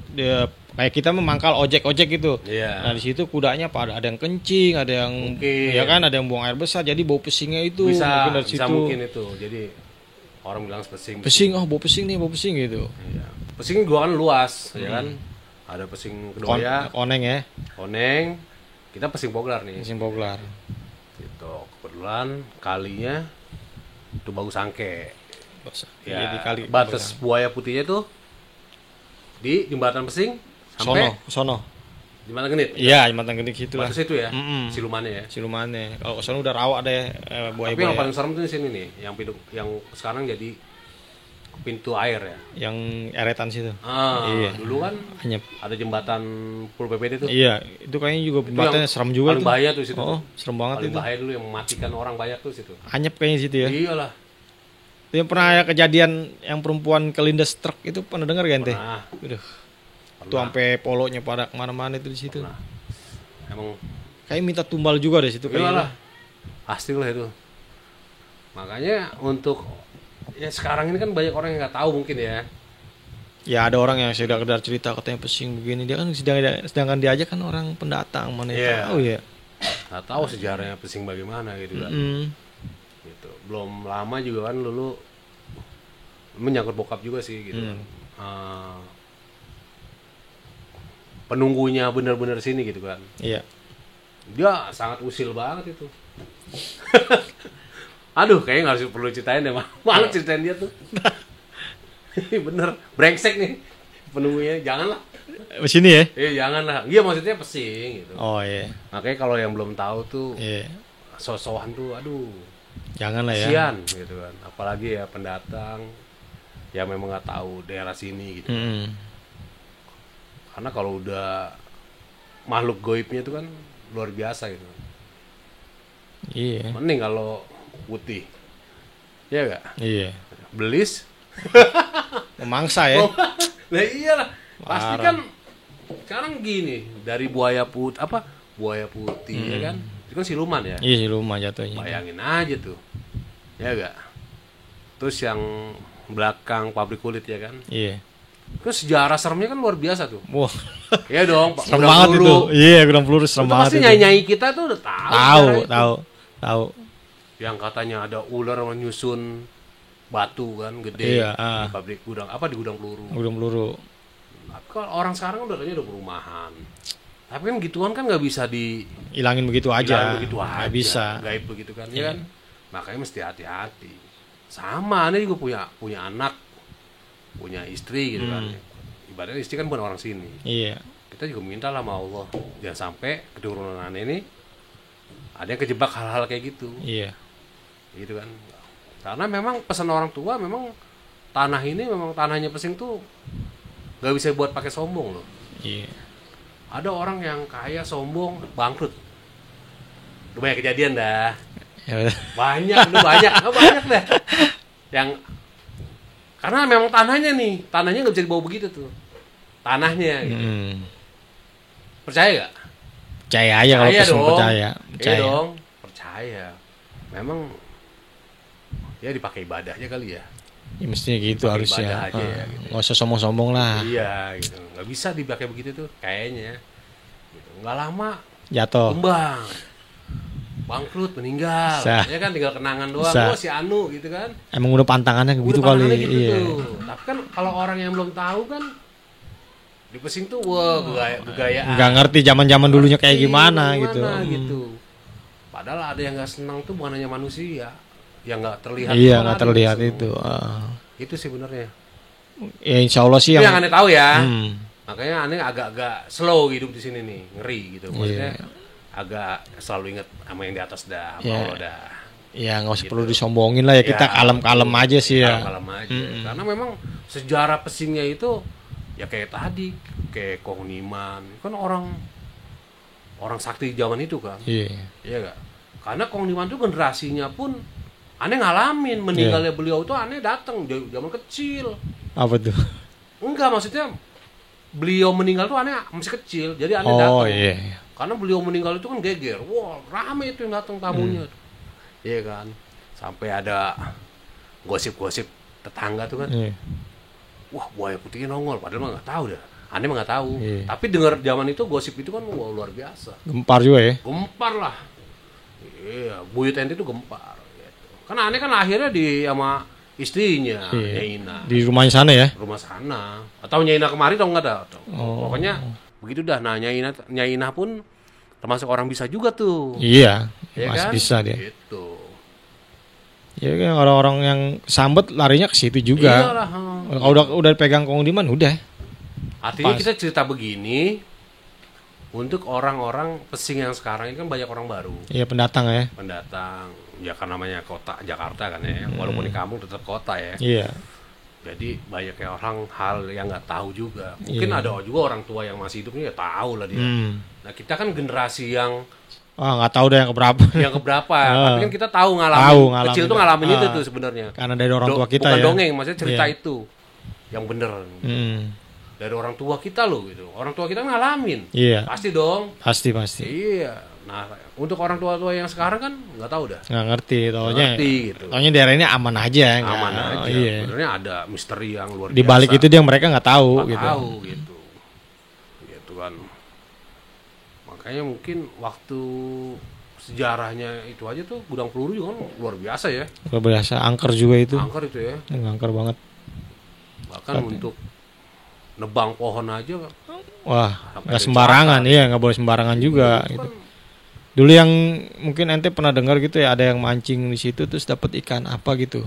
kayak kita memangkal ojek gitu. Iya. Nah di situ kudanya ada yang kencing, ada yang ya kan, ada yang buang air besar, jadi bau pesingnya itu bisa, mungkin dari situ. Mungkin itu. Jadi orang bilang pesing. Pesing, bau pesing gitu. Iya. Pesing gua kan luas, ya kan. Ada pesing Kedoya, Koneng ya. Koneng. Kita pesing Poglar nih. Pesing Poglar. Gitu. Kebetulan kalinya itu Bagus Sangke. Ya, di kali batas Buaya Putihnya tuh di Jembatan Pesing sampai sono. Jembatan Genit. Iya, Jembatan Genit gitu lah. Batas itu ya. Silumannya ya. Silumannya. Kalau ke sono udah rawa deh buaya. Tapi yang paling serem tuh di sini nih, yang sekarang jadi pintu air ya. Yang eretan situ. Iya. Dulu kan Anyep. Ada jembatan Pol PPD tuh. Iya, itu kayaknya juga jembatannya serem juga paling tuh. Bahaya tuh situ. Serem banget paling itu. Paling bahaya dulu yang mematikan orang banyak tuh situ. Anyep kayaknya situ ya. Iyalah. Itu yang pernah ada kejadian yang perempuan kelindes truk itu pernah dengar gak ente? Pernah. Itu sampai polonya pada kemana-mana itu di situ. Pernah. Emang kayak minta tumbal juga deh situ kayaknya. Pasti lah itu. Makanya untuk ya sekarang ini kan banyak orang yang nggak tahu mungkin ya. Ya ada orang yang sudah kedar cerita katanya pesing begini, dia kan sedangkan dia aja kan orang pendatang, mana tahu ya. Nggak tahu sejarahnya pesing bagaimana gitu kan. Gitu. Belum lama juga kan dulu menyangkut bokap juga sih gitu. Penunggunya benar-benar sini gitu kan. Iya. Dia sangat usil banget itu. Aduh, kayaknya nggak perlu ceritain deh, malah ceritain dia tuh. Bener, brengsek nih penunggunya, janganlah. Sini ya? Iya, janganlah. Iya, maksudnya pesing gitu. Oh iya. Makanya kalau yang belum tahu tuh, sosokan tuh, aduh. Janganlah ya. Kasian gitu kan. Apalagi ya pendatang, ya memang nggak tahu daerah sini gitu. Karena kalau udah makhluk goibnya itu kan luar biasa gitu. Iya. Mending kalau putih, iya gak? Iya. Belis, memangsa ya? Nah iyalah, pasti kan. Sekarang gini, dari buaya putih ya kan? Itu kan siluman ya? Iya siluman jatuhnya. Bayangin aja tuh, ya gak? Terus yang belakang pabrik kulit ya kan? Iya. Terus sejarah seremnya kan luar biasa tuh. Wah. Iya dong, serem banget itu. Iya, gudang peluru serem banget. Pasti nyai-nyai kita tuh udah tahu. Yang katanya ada ular menyusun batu kan gede di pabrik di gudang peluru. Gudang peluru. Tapi kalau orang sekarang udah kayaknya udah perumahan. Tapi kan gituan kan nggak bisa hilangin begitu aja. Nggak bisa. Gaib begitu kan, ya kan. Makanya mesti hati-hati. Sama, aneh juga punya anak, punya istri gitu kan. Ibaratnya istri kan bukan orang sini. Iya. Kita juga minta lah sama Allah jangan sampai keturunan aneh ini ada yang kejebak hal-hal kayak gitu. Iya. Gitu kan. Karena memang pesan orang tua memang tanah ini memang tanahnya pesing tuh gak bisa buat pakai sombong loh. Iya. Ada orang yang kaya sombong bangkrut. Udah banyak kejadian dah. Ya. Banyak dah. Yang karena memang tanahnya nggak bisa dibawa begitu tuh. Tanahnya gitu. Percaya gak? Percaya aja kalau pesing percaya. Iya dong, percaya. Memang ya dipakai ibadahnya kali ya. Ya mestinya gitu harusnya. Aja ya, gitu. Nggak usah sombong-sombong lah. Iya gitu. Nggak bisa dipakai begitu tuh kayaknya. Gitu. Nggak lama jatuh. Tumbang. Bangkrut, meninggal. Ya kan tinggal kenangan doang. Si Anu gitu kan. Emang udah pantangannya begitu kali. Gitu iya. Tuh. Tapi kan kalau orang yang belum tahu kan di pesing tuh budaya. Nggak ngerti zaman-zaman dulunya kayak gimana gitu. Padahal ada yang nggak senang tuh bukan hanya manusia. Yang nggak terlihat. Iya, nggak terlihat itu. Itu sih benernya. Ya insya Allah sih yang aneh tahu ya. Makanya aneh agak-agak slow hidup di sini nih, ngeri gitu. Maksudnya agak selalu ingat sama yang di atas dah, sama Allah dah. Ya nggak usah gitu. Perlu disombongin lah ya, kita kalem-kalem aja sih ya. Kalem aja. Karena memang sejarah pesingnya itu ya kayak tadi, kayak Kong Niman, kan orang sakti zaman itu kan. Iya gak? Karena Kong Niman tuh generasinya pun aneh ngalamin meninggalnya beliau tuh aneh datang zaman kecil. Apa tuh? Enggak, maksudnya beliau meninggal tuh aneh masih kecil, jadi aneh datang. Karena beliau meninggal itu kan geger, wah rame itu yang datang tamunya, iya kan, sampai ada gosip-gosip tetangga tuh kan, wah buaya putihnya nongol, padahal mah nggak tahu dah, aneh mah nggak tahu, tapi dengar zaman itu gosip itu kan wah luar biasa, gempar juga ya, gempar lah, iya, buyut ente itu gempar, gitu. Karena aneh kan akhirnya sama istrinya, Nyaina, di rumahnya sana ya, rumah sana, atau Nyaina kemari atau enggak ada, pokoknya begitu dah. Nah Nyaina pun termasuk orang bisa juga tuh. Iya, ya masih kan? Bisa dia. Gitu. Ya kan orang-orang yang sambet larinya ke situ juga. Iyalah. Kalau udah pegang Kong Diman udah. Artinya kita cerita begini untuk orang-orang pesing yang sekarang ini kan banyak orang baru. Iya, pendatang ya. Pendatang. Ya kan namanya kota Jakarta kan ya. Walaupun di kampung tetap kota ya. Iya. Jadi banyak orang hal yang nggak tahu juga. Mungkin ada juga orang tua yang masih hidupnya ya tahu lah dia. Nah kita kan generasi yang nggak tahu deh yang keberapa. Yang keberapa. Tapi kan kita tahu ngalamin. Kecil tuh ngalamin itu tuh sebenarnya. Karena dari orang tua kita bukan ya. Bukan dongeng, maksudnya cerita itu yang bener. Dari orang tua kita loh gitu. Orang tua kita ngalamin. Iya. Pasti dong. Pasti. Iya. Nah, untuk orang tua-tua yang sekarang kan nggak tahu dah. Nggak ngerti, taunya gitu. Taunya daerah ini aman aja. Aman aja. Iya. Sebenarnya ada misteri yang luar biasa. Di balik itu dia mereka nggak tahu. Nggak tahu gitu. Gitu kan. Makanya mungkin waktu sejarahnya itu aja tuh gudang peluru juga kan luar biasa ya. Luar biasa, angker juga itu. Angker itu ya. Angker banget. Bahkan untuk nebang pohon aja. Wah, nggak sembarangan ya, nggak boleh sembarangan juga. Gitu. Dulu yang mungkin ente pernah dengar gitu ya, ada yang mancing di situ terus dapat ikan apa gitu.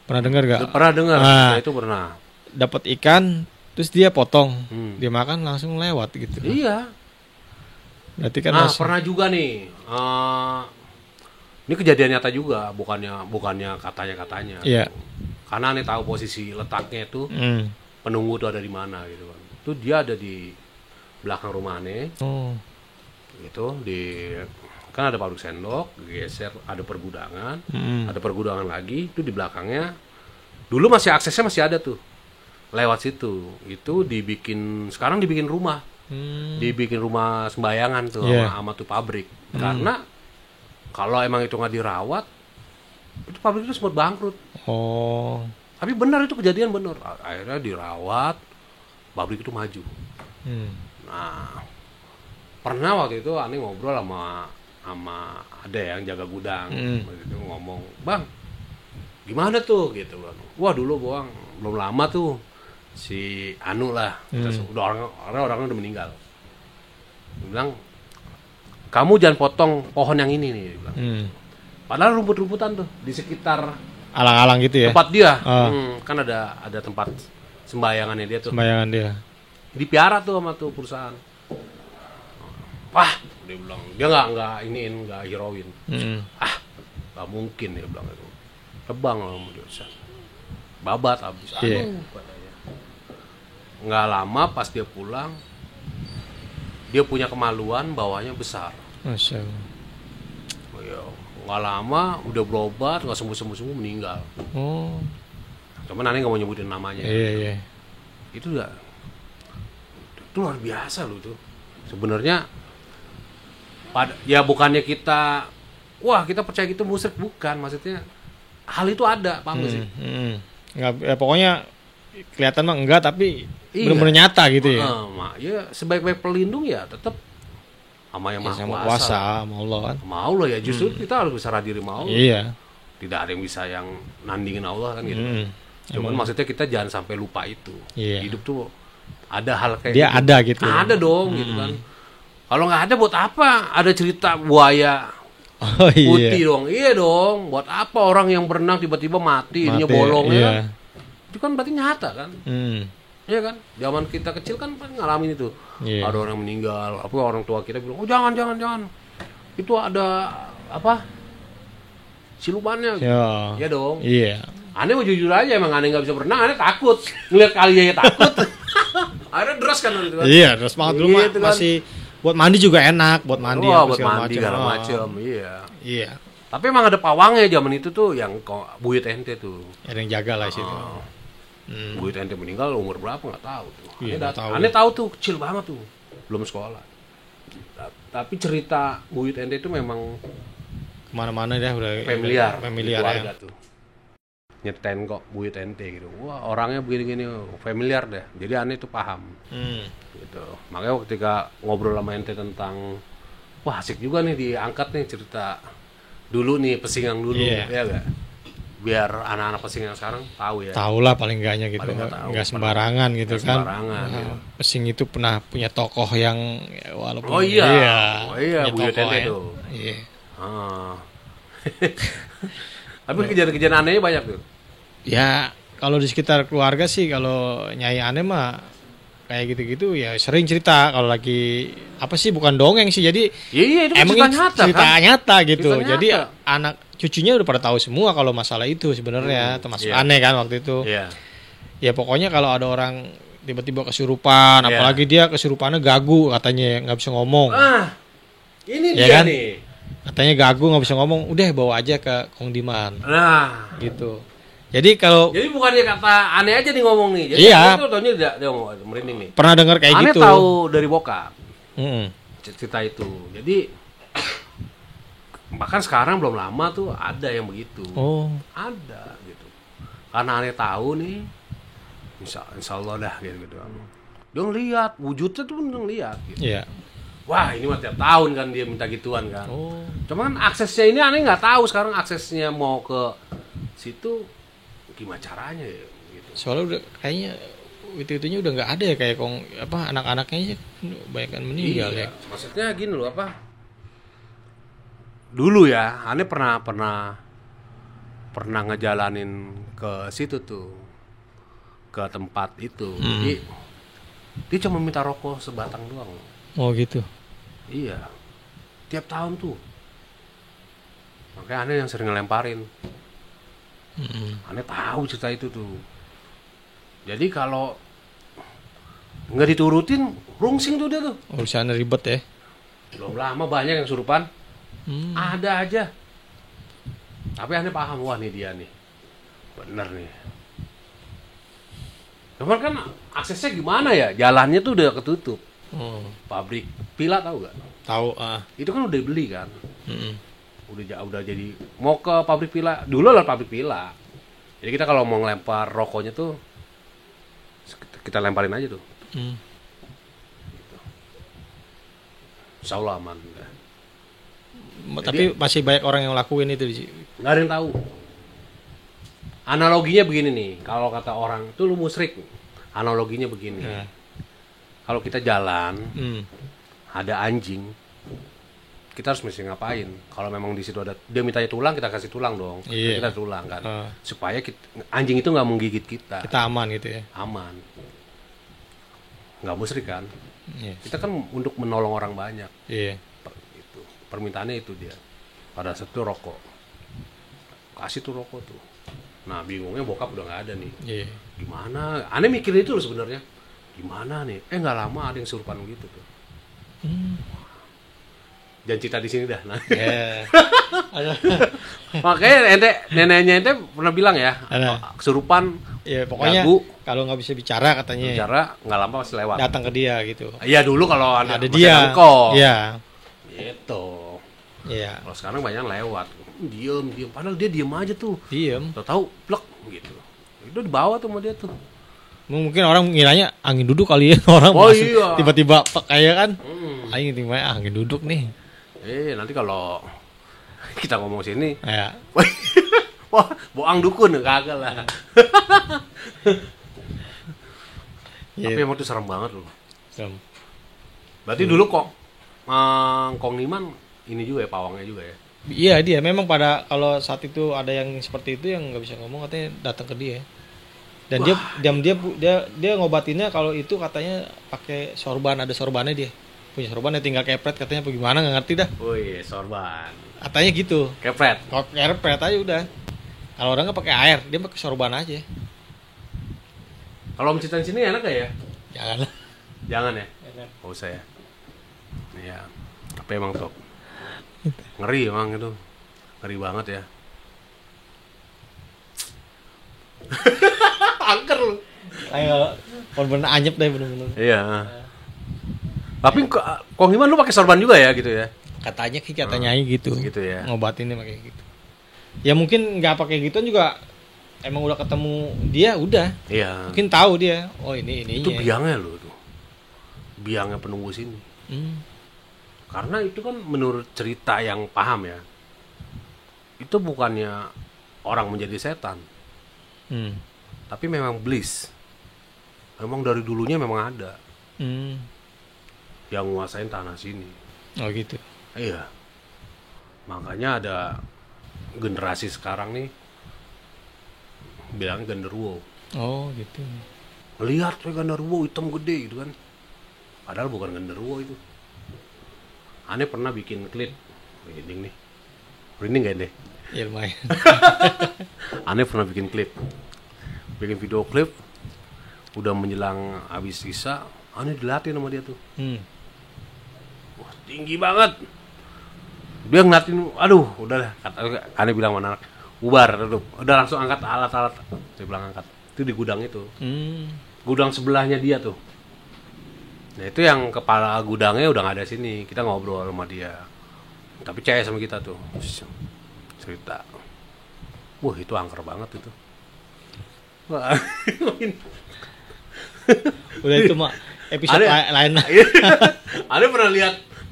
Pernah dengar gak? Pernah dengar. Nah, itu pernah. Dapat ikan terus dia potong, dia makan langsung lewat gitu. Iya. Berarti kan pernah juga nih. Ini kejadian nyata juga, bukannya katanya. Iya. Karena aneh tahu posisi letaknya itu, penunggu itu ada di mana gitu kan. Itu dia ada di belakang rumah aneh. Gitu kan ada pabrik sendok, geser ada pergudangan, ada pergudangan lagi itu di belakangnya. Dulu masih aksesnya masih ada tuh, lewat situ. Itu sekarang dibikin rumah, dibikin rumah sembayangan tuh sama tuh pabrik. Karena kalau emang itu nggak dirawat, itu pabrik itu sempat bangkrut. Tapi benar itu kejadian benar. Akhirnya dirawat, pabrik itu maju. Nah, pernah waktu itu aneh ngobrol sama ada yang jaga gudang, gitu ngomong, "Bang, gimana tuh?" gitu kan. Wah, dulu Bang, belum lama tuh si Anu lah, udah orangnya udah meninggal. Dia bilang, "Kamu jangan potong pohon yang ini nih," dia bilang. Padahal rumput-rumputan tuh di sekitar alang-alang gitu ya. Tempat dia. Kan ada tempat sembayangannya dia tuh. Sembayangan dia. Dipiara tuh sama tuh perusahaan. Wah, dia bilang, dia nggak hirauin. Nggak mungkin dia bilang itu. Tebang lah dia. Babat habis. Katanya. Nggak lama pas dia pulang, dia punya kemaluan bawahnya besar. Masya Allah. Nggak lama udah berobat, nggak sembuh meninggal. Cuman aneh nggak mau nyebutin namanya. Iya. Itu luar biasa loh tuh. Sebenarnya bukannya kita percaya gitu musyrik, bukan, maksudnya hal itu ada, paham sih? Nggak, pokoknya kelihatan mah enggak, tapi benar-benar nyata gitu ya. Ya sebaik-baik pelindung ya tetap sama yang Maha Kuasa, sama Allah kan. Sama Allah ya, justru kita harus berserah diri sama Allah. Iya. Tidak ada yang bisa yang nandingin Allah kan gitu. Cuman maksudnya kita jangan sampai lupa itu. Hidup tuh ada hal kayak dia gitu. Ada gitu. Ada dong gitu kan. Kalau nggak ada buat apa? Ada cerita buaya putih dong. Iya dong. Buat apa orang yang berenang tiba-tiba mati ininya bolong ya? Itu kan berarti nyata kan? Iya kan? Zaman kita kecil kan ngalamin itu. Ada orang meninggal. Apa orang tua kita bilang, "Oh jangan. Itu ada apa? Silumannya." Iya dong. Iya. Aneh mau jujur aja, emang aneh nggak bisa berenang, aneh takut. Ngeliat kali aja takut. Akhirnya deras kan itu kan. Iya, deras banget dulu gitu kan. Masih buat mandi juga enak, buat mandi buat mandi segala macam. Iya. Tapi emang ada pawangnya zaman itu tuh yang buyut ente tuh. Ada yang jaga lah situ. Buyut ente meninggal umur berapa nggak tahu tuh. Iya, aneh tahu tuh kecil banget tuh, belum sekolah. Tapi cerita buyut ente itu memang kemana-mana dah udah familiar ya. Tuh. Nyeten kok buyut ente gitu. Wah, orangnya begini-gini familiar deh. Jadi aneh tuh paham. Gitu. Makanya ketika ngobrol sama ente tentang wah asik juga nih diangkat nih cerita dulu nih Pesingang dulu ya enggak? Biar anak-anak Pesingang sekarang tahu ya. Tahu lah paling enggaknya gitu. Enggak sembarangan gitu kan. Sembarangan gitu. Pesing itu pernah punya tokoh yang walaupun buyut ente tuh. Iya. Tapi kejadian-kejadian anehnya banyak tuh. Ya, kalau di sekitar keluarga sih kalau Nyai Aneh mah kayak gitu-gitu ya sering cerita kalau lagi apa sih bukan dongeng sih. Jadi itu emang cerita nyata gitu. Jadi anak cucunya udah pada tahu semua kalau masalah itu sebenarnya termasuk Aneh kan waktu itu. Ya pokoknya kalau ada orang tiba-tiba kesurupan, apalagi dia kesurupannya gagu katanya, nggak bisa ngomong. Ini dia kan? Nih. Katanya gagu nggak bisa ngomong, udah bawa aja ke Kong Diman. Gitu. Jadi bukannya kata aneh aja nih ngomong nih. Jadi itu taunya dia merinding nih. Pernah dengar kayak aneh gitu. Aneh tahu dari bokap. Cerita itu. Jadi bahkan sekarang belum lama tuh ada yang begitu. Ada gitu. Karena aneh tahu nih. Insya Allah dah gitu. Dia ngeliat wujudnya tuh ngeliat gitu. Iya. Wah ini mah tiap tahun kan dia minta gituan kan. Cuman aksesnya ini aneh nggak tahu sekarang aksesnya mau ke situ gimana caranya ya gitu. Soalnya udah kayaknya itu-itunya udah nggak ada ya, kayak anak-anaknya banyak kan meninggal. Iya. Maksudnya gini loh dulu ya aneh pernah ngejalanin ke situ tuh, ke tempat itu. Jadi dia cuma minta rokok sebatang doang. Oh gitu. Iya. Tiap tahun tuh. Makanya aneh yang sering ngelemparin. Aneh tahu cerita itu tuh. Jadi kalau nggak diturutin, rungsing tuh dia tuh. Urusannya ribet ya. Belum lama banyak yang surupan. Ada aja. Tapi aneh paham, wah nih dia nih. Bener nih. Cuman kan aksesnya gimana ya? Jalannya tuh udah ketutup. Pabrik pila tahu gak? Tahu. Itu kan udah beli kan. Udah jadi mau ke pabrik pila. Dulu lah pabrik pila. Jadi kita kalau mau ngelempar rokoknya tuh kita lemparin aja tuh. Gitu. Insya Allah aman. Tapi masih banyak orang yang lakuin itu. Nggak ada yang tahu. Analoginya begini nih, kalau kata orang itu lu musyrik. Analoginya begini. Kalau kita jalan, ada anjing, kita harus mesti ngapain? Kalau memang di situ ada, dia mintanya tulang, kita kasih tulang dong. Kita tulang kan, supaya anjing itu nggak menggigit kita. Kita aman gitu ya. Aman. Nggak musyrik kan? Kita kan untuk menolong orang banyak. Itu permintaannya itu dia. Pada saat itu rokok, kasih tuh rokok tuh. Nah bingungnya bokap udah nggak ada nih. Gimana? Aneh mikir itu loh sebenarnya. Gimana nih? Nggak lama ada yang surupan gitu tuh. Jangan cerita di sini dah. Makanya neneknya ente pernah bilang ya, kesurupan. Ya pokoknya kalau nggak bisa bicara katanya. Bicara nggak lama pasti lewat. Datang ke dia gitu. Iya dulu kalau ada dia. Iya. Gitu. Iya. Kalau sekarang banyak lewat. Diem. Padahal dia diem aja tuh. Tahu plek gitu. Itu dibawa tuh sama dia tuh. Mungkin orang ngiranya angin duduk kali ya, orang tiba-tiba kayak kan. Angin duduk nih. Nanti kalau kita ngomong sini, ya. Wah, boang dukun kagak lah. Tapi emang tuh serem banget loh. Serem. Berarti dulu kok Kong Diman ini juga ya, pawangnya juga ya. Iya dia memang kalau saat itu ada yang seperti itu yang nggak bisa ngomong katanya datang ke dia. Dan dia ngobatinnya kalau itu katanya pakai sorban, ada sorbannya dia. Punya sorban tinggal kepret katanya, bagaimana nggak ngerti dah. Oh iya, sorban. Katanya gitu. Kepret aja udah. Kalau orang nggak pakai air, dia pakai sorban aja. Kalau menceritain sini enak gak ya? Jangan ya? Nggak usah ya. Iya. Tapi emang top. Ngeri emang itu. Ngeri banget ya. Angker lu. Ayo, bener-bener anyep deh bener-bener. Iya. Tapi Kong Diman lu pakai sorban juga ya gitu ya? Katanya gitu. Gitu ya. Ngobatinnya pakai gitu. Ya mungkin nggak pakai gituan juga. Emang udah ketemu dia udah. Iya. Mungkin tahu dia. Oh ininya. Itu biangnya lo tuh. Biangnya penunggu sini. Karena itu kan menurut cerita yang paham ya. Itu bukannya orang menjadi setan. Tapi memang bliss. Memang dari dulunya memang ada. Yang nguasain tanah sini. Oh gitu. Iya. Makanya ada generasi sekarang nih bilang genderuwo. Oh gitu. Lihat genderuwo hitam gede gitu kan. Padahal bukan genderuwo itu. Aneh pernah bikin klip. Merinding nih. Merinding gak deh? Ya lumayan. Aneh pernah bikin klip. Bikin video klip udah menjelang habis isya, Ane dilatih sama dia tuh. Wah, tinggi banget. Dia ngeliatin, aduh, udah, Ane bilang mana anak, bubar, udah langsung angkat alat-alat. Saya bilang angkat. Itu di gudang itu. Gudang sebelahnya dia tuh. Nah itu yang kepala gudangnya udah nggak ada sini. Kita ngobrol sama dia. Tapi percaya sama kita tuh. Cerita. Wah itu angker banget itu. Wah. Udah itu mah episode lain. Ada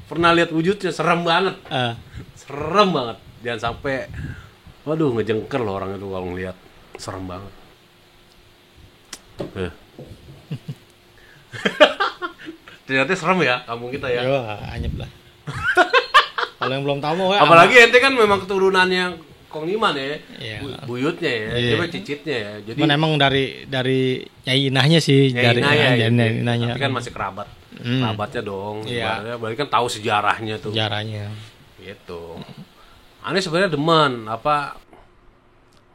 pernah lihat wujudnya, serem banget. Serem banget. Jangan sampai waduh ngejengker loh orang itu kalau ngelihat. Serem banget. Ternyata serem ya kampung kita ya. Wah, anyep lah. Kalau yang belum tahu mah apalagi ente kan memang keturunannya Kong Iman ya. Buyutnya ya, coba cicitnya ya. Jadi emang dari Nyai Inahnya sih, dari Nyai Inahnya. Tapi kan masih kerabat. Kerabatnya dong. Berarti kan tahu sejarahnya tuh. Sejarahnya. Gitu. Ane sebenarnya demen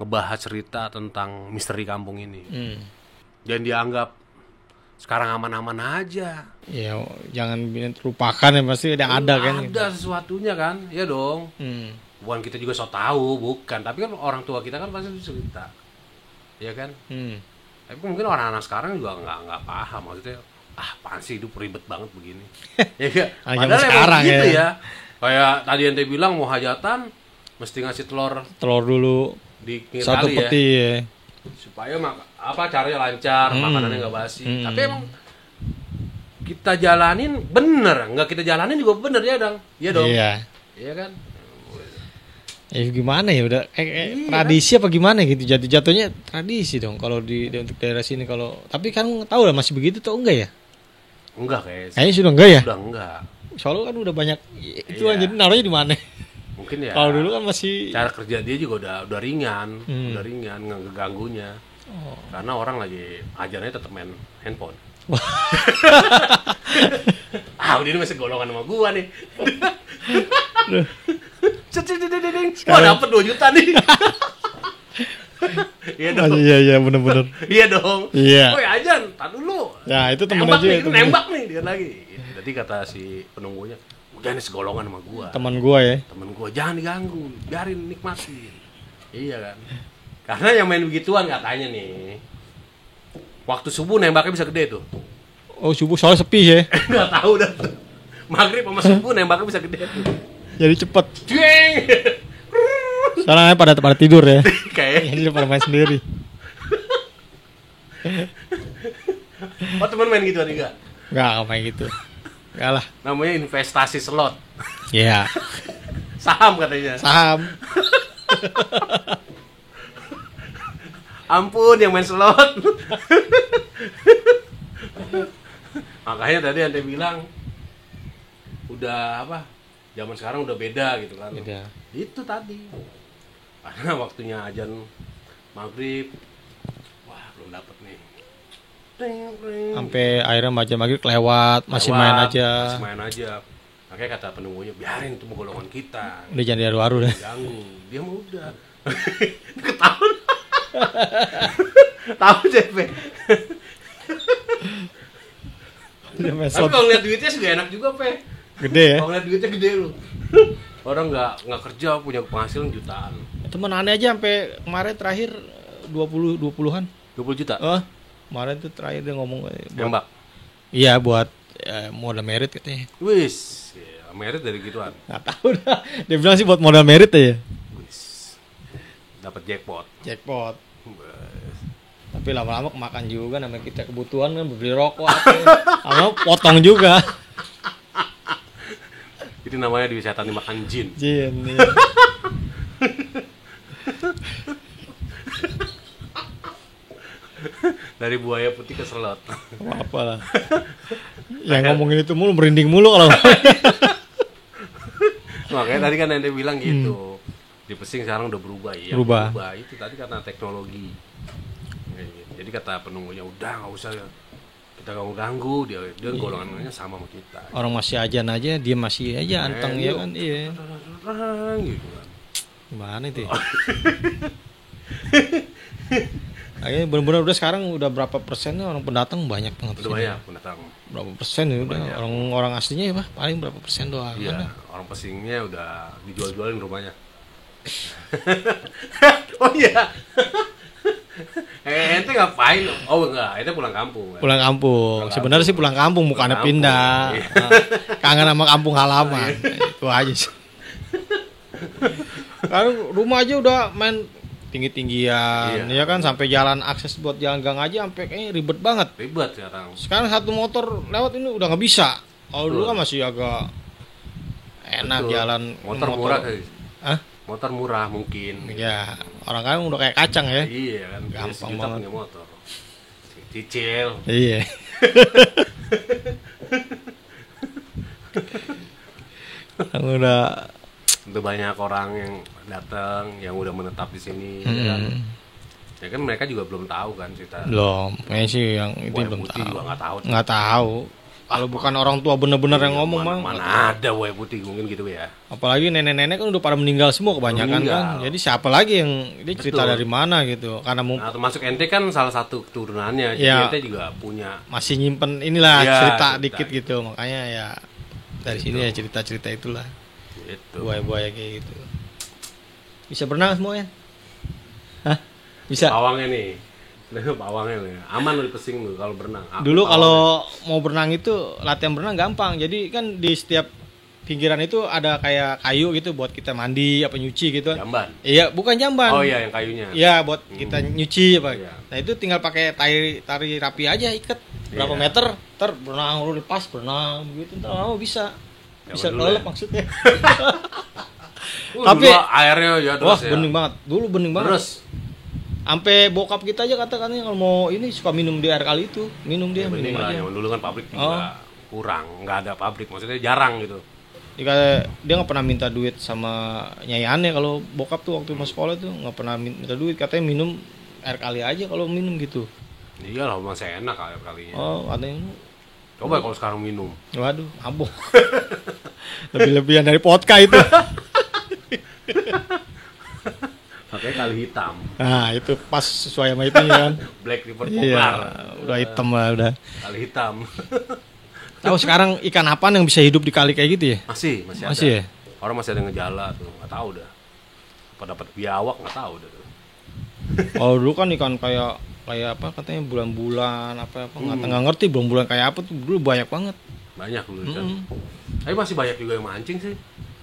ngebahas cerita tentang misteri kampung ini. Jangan dianggap sekarang aman-aman aja. Ya, jangan terlupakan ya, pasti ada kan. Ada sesuatunya kan, ya dong. Bukan kita juga so tahu, bukan. Tapi kan orang tua kita kan pasti cerita, ya kan. Tapi mungkin orang anak sekarang juga nggak paham maksudnya. Apaan sih hidup ribet banget begini. Ya kan. Padahal sekarang gitu ya. Kayak tadi ente bilang mau hajatan, mesti ngasih telur dulu di pinggir satu kali peti ya. Supaya caranya lancar, makanannya nggak basi. Tapi emang kita jalanin bener, nggak kita jalanin juga bener ya dong, iya dong, iya kan? Gimana ya udah tradisi apa gimana gitu, jatuhnya tradisi dong kalau di untuk daerah sini kalau. Tapi kan tahu lah masih begitu tuh enggak ya? Enggak kayaknya sudah enggak ya? Sudah enggak. Soalnya kan udah banyak itu jadi naruhnya di mana? Mungkin ya. Kalau dulu kan masih cara kerja dia juga udah ringan, nggak ngeganggunya. Karena orang lagi ajarnya tetap main handphone. Udah ini masih golongan sama gua nih. Wah dapet 2 juta nih. Iya dong. Iya bener-bener. Iya dong. Iya. Woi ajan, tar dulu. Ya itu temen aja. Nembak nih dia lagi. Jadi kata si penunggunya, udah nih segolongan sama gua. Teman gua ya. Temen gua jangan diganggu, biarin nikmatin. Iya kan. Karena yang main begituan katanya nih. Waktu subuh nembaknya bisa gede tuh. Oh subuh soalnya sepi ya? Nggak tahu dah. Maghrib sama subuh nembaknya bisa gede tuh. Jadi cepet. Jeng. Soalnya pada tidur ya. Kayak. Jadi pada main sendiri. Oh teman main gituan juga? Nggak main gitu. Nggak lah. Namanya investasi slot. Iya. Saham katanya. Saham. Ampun yang main slot. Makanya tadi ante bilang udah zaman sekarang udah beda gitu kan. Beda. Itu tadi karena waktunya ajan maghrib, wah belum dapet nih. Sampai akhirnya maghrib kelewat, masih main aja. Makanya kata penunggunya biarin itu golongan kita. Udah jangan diaru-aru deh. Ganggu, dia mau udah. Ketahuan. Tahu CP. Tapi kalau lihat duitnya sih gak enak juga, Pe. Gede ya? Kalau lihat duitnya gede lu. Orang nggak kerja punya penghasilan jutaan. Temen aneh aja sampai kemarin terakhir 20-an. 20 juta. Kemarin tuh terakhir dia ngomong nembak. Iya buat modal merit katanya. Wis, merit dari gituan. Nggak tahu dah. Dia bilang sih buat modal merit aja. Wis. Dapat jackpot. Tapi lama-lama kemakan juga namanya kita kebutuhan kan beli rokok lama potong juga. Itu namanya diwisata dimakan jin. Iya. Dari buaya putih ke selot. Apa lah. Yang ngomongin itu mulu merinding mulu kalau. Makanya tadi kan ente bilang gitu. Di Pesing sekarang udah berubah ya. Berubah. Itu tadi karena teknologi. Jadi kata penunggunya udah nggak usah kita ganggu dia golongannya sama kita. Orang masih ajan aja dia masih aja anteng ya kan iya. Gitu kan. Gimana itu? Akhirnya benar-benar udah sekarang udah berapa persennya orang pendatang banyak banget. Udah banyak pendatang. Berapa persen ya udah orang aslinya ya Pak, paling berapa persen doang. Iya, orang pesingnya udah dijual-jualin rumahnya. Oh iya. Ente ngapain? Oh enggak, ente pulang kampung. Kan? Pulang kampung. Sebenarnya sih pulang kampung, bukannya pindah. Iya. Kangen sama kampung halaman. Itu aja sih. Karena rumah aja udah main tinggi-tinggian, ya kan, sampai jalan akses buat jalan gang aja sampai kayaknya ribet banget. Ribet sekarang. Sekarang satu motor lewat ini udah nggak bisa. Kalau dulu kan masih agak enak. Betul. Jalan motor murah kali. Hah? Motor murah mungkin. Ya, orang kan udah kayak kacang ya. Iya kan. Gampang banget punya motor. Cicil. Iya. Udah banyak orang yang datang, yang udah menetap di sini. Ya kan? Ya kan mereka juga belum tahu kan cerita. Belum. Kayaknya sih yang itu belum tahu. Juga nggak tahu. Nggak tahu. Kalau bukan orang tua bener-bener yang ngomong mah. Mana ada wae putih mungkin gitu ya. Apalagi nenek-nenek kan udah pada meninggal semua kebanyakan kan. Jadi siapa lagi yang dia cerita dari mana gitu. Karena termasuk ente kan salah satu keturunannya. Jadi ente juga punya. Masih nyimpen inilah cerita dikit gitu. Makanya ya dari sini ya cerita-cerita itulah. Itu. Buaya-buaya kayak gitu. Bisa berenang semua ya? Hah? Bisa. Pawangnya nih. Pawangnya nih. Aman lu di Pesing lu kalau berenang. Dulu kalau mau berenang itu latihan berenang gampang. Jadi kan di setiap pinggiran itu ada kayak kayu gitu buat kita mandi apa nyuci gitu. Jamban. Iya, bukan jamban. Oh iya yang kayunya. Iya, buat kita nyuci apa. Iya. Nah, itu tinggal pakai tali rapi aja, ikat berapa meter, berenang lu lepas berenang gitu, entar lama bisa. Bisa kelelep maksudnya. Tapi airnya ya terus ya. Bening banget. Dulu bening banget. Terus sampai bokap kita aja kata-katanya kalau mau ini suka minum di air kali itu, minum dia. Minum aja. Dulu kan pabrik juga kurang, nggak ada pabrik, maksudnya jarang gitu. Dia nggak pernah minta duit sama nyayannya kalau bokap tuh waktu masuk sekolah tuh nggak pernah minta duit, katanya minum air kali aja kalau minum gitu. Iya lah, masih enak air kalinya. Oh, katanya. Coba kalau sekarang minum. Waduh, abong. Lebih-lebihan dari vodka itu. Pakai kali hitam. Nah, itu pas sesuai sama itu kan. Black River Pokar. Iya, udah hitam lah udah. Kali hitam. Tahu sekarang ikan apa yang bisa hidup di kali kayak gitu ya? Masih ada. Masih ya? Orang masih ada ngejala tuh, enggak tahu dah. Apa dapat biawak enggak tahu dah tuh. Oh, dulu kan ikan kayak apa katanya bulan-bulan apa nggak ngerti bulan-bulan kayak apa tuh dulu banyak banget. Banyak dulu kan. Tapi masih banyak juga yang mancing sih.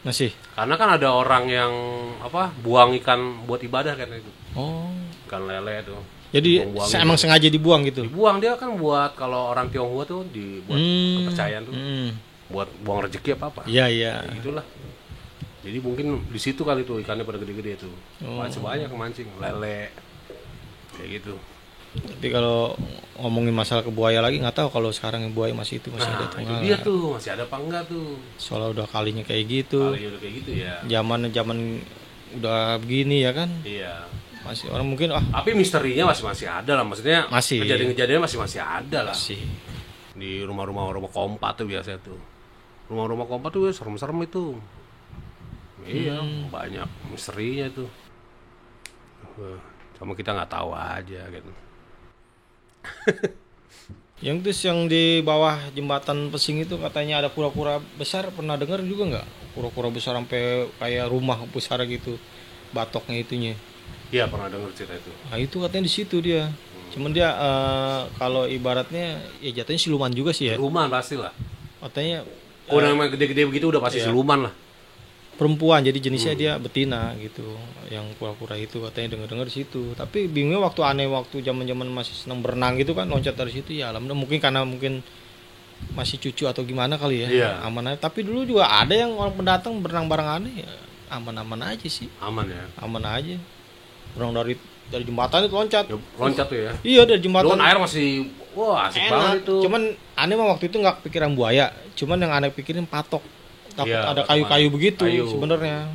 Masih. Karena kan ada orang yang buang ikan buat ibadah kan itu. Oh. Ikan lele tuh. Jadi emang sengaja dibuang gitu. Dibuang dia kan buat kalau orang Tionghoa tuh dibuat kepercayaan tuh. Buat buang rezeki apa. Iya. Nah, itulah. Jadi mungkin di situ kali tuh ikannya pada gede-gede tuh. Masih banyak mancing lele. Kayak gitu. Tapi kalau ngomongin masalah kebuaya lagi nggak tahu kalau sekarang buaya masih ada tuh. Itu dia tuh masih ada apa enggak tuh? Soalnya udah kalinya kayak gitu. Kalinya udah kayak gitu ya. Zaman udah begini ya kan? Iya. Masih orang mungkin Tapi misterinya masih ada lah, maksudnya. Masih. Kejadian-kejadian masih ada lah. Masih. Di rumah kompa tuh biasa tuh. Rumah kompa tuh serem-serem itu. Iya, banyak misterinya tuh. Sama kita nggak tahu aja gitu. Yang di bawah jembatan Pesing itu katanya ada kura-kura besar, pernah dengar juga nggak? Kura-kura besar sampai kayak rumah besar gitu, batoknya itunya. Iya pernah dengar cerita itu. Nah itu katanya di situ dia. Cuman dia kalau ibaratnya ya jatuhnya siluman juga sih ya. Siluman pasti lah. Katanya. Udah namanya gede-gede begitu udah pasti siluman lah. Perempuan jadi jenisnya dia betina gitu, yang kura-kura itu katanya dengar di situ. Tapi bingungnya waktu zaman-zaman masih senang berenang gitu kan, loncat dari situ ya alhamdulillah, mungkin karena masih cucu atau gimana kali ya. Iya. Aman aja. Tapi dulu juga ada yang orang pendatang berenang bareng aneh ya, aman-aman aja sih. Aman ya. Aman aja. Berenang dari jembatan itu loncat. Ya, loncat tuh ya. Iya dari jembatan. Air masih asik banget itu. Cuman aneh mah waktu itu nggak pikiran buaya, cuman yang aneh pikirin patok. Takut ada kayu-kayu begitu sebenarnya.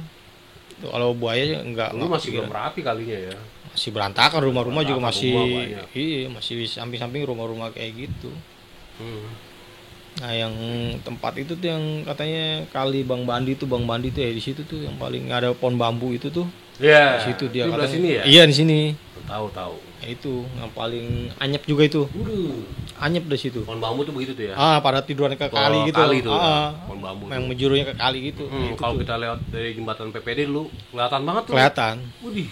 Kalau buaya enggak. Lu masih belum rapi kalinya ya. Masih berantakan, rumah-rumah juga masih. Iya, masih samping-samping rumah-rumah kayak gitu. Nah, yang tempat itu tuh yang katanya kali Bang Bandi tuh ya di situ tuh yang paling ada pohon bambu itu tuh. Iya. Di situ dia katanya. Sini ya? Iya, di sini. Tahu. Nah, itu yang paling anyep juga itu. Anyep dari situ. Pohon bambu tuh begitu tuh ya. Pada tiduran ke kali gitu. Kali tuh. Pohon bambu. Yang menjurunya ke kali gitu. Kalau kita lewat dari jembatan PPD dulu kelihatan banget tuh. Kelihatan.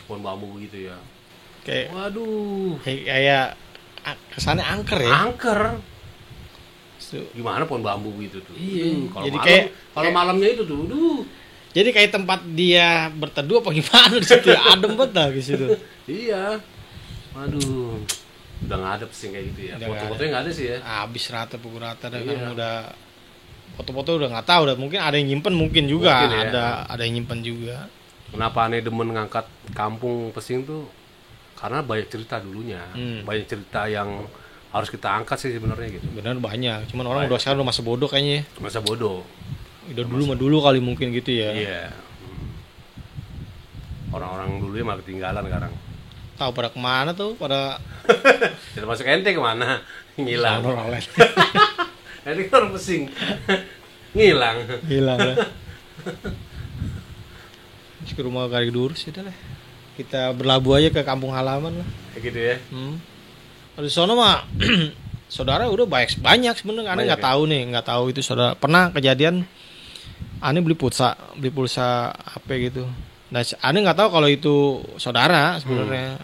Pohon bambu begitu ya. Kayak waduh. Kayak kesannya angker ya. Angker. Gimana pohon bambu gitu tuh. Iya. Jadi kalau malamnya itu tuh, jadi kayak tempat dia berteduh apa gimana di situ, adem banget dah di situ. Iya. Waduh. Udah nggak ada pesing kayak gitu ya. Foto-fotonya nggak ada sih ya. Habis rata pukul rata dan udah foto-foto udah nggak tahu, udah mungkin ada yang nyimpen mungkin juga, ada yang nyimpen juga. Kenapa aneh demen ngangkat kampung pesing tuh? Karena banyak cerita dulunya. Banyak cerita yang harus kita angkat sih sebenarnya gitu. Benar banyak. Cuman orang udah sekarang udah masa bodoh kayaknya. Masa bodoh. Udah dulu kali mungkin gitu ya. Iya. Orang-orang dulu ya malah ketinggalan sekarang. Tahu pada kemana tuh? Pada tidak masuk ente kemana? Ngilang. Ente kan orang pesing. Ngilang lah. Ke rumah Kari Durus ya lah. Kita berlabuh aja ke kampung halaman lah. Kayak gitu ya. Di sana mah saudara udah banyak sebenarnya. Aneh nggak tahu itu saudara. Pernah kejadian aneh beli pulsa HP gitu. Nah, aneh nggak tahu kalau itu saudara sebenarnya.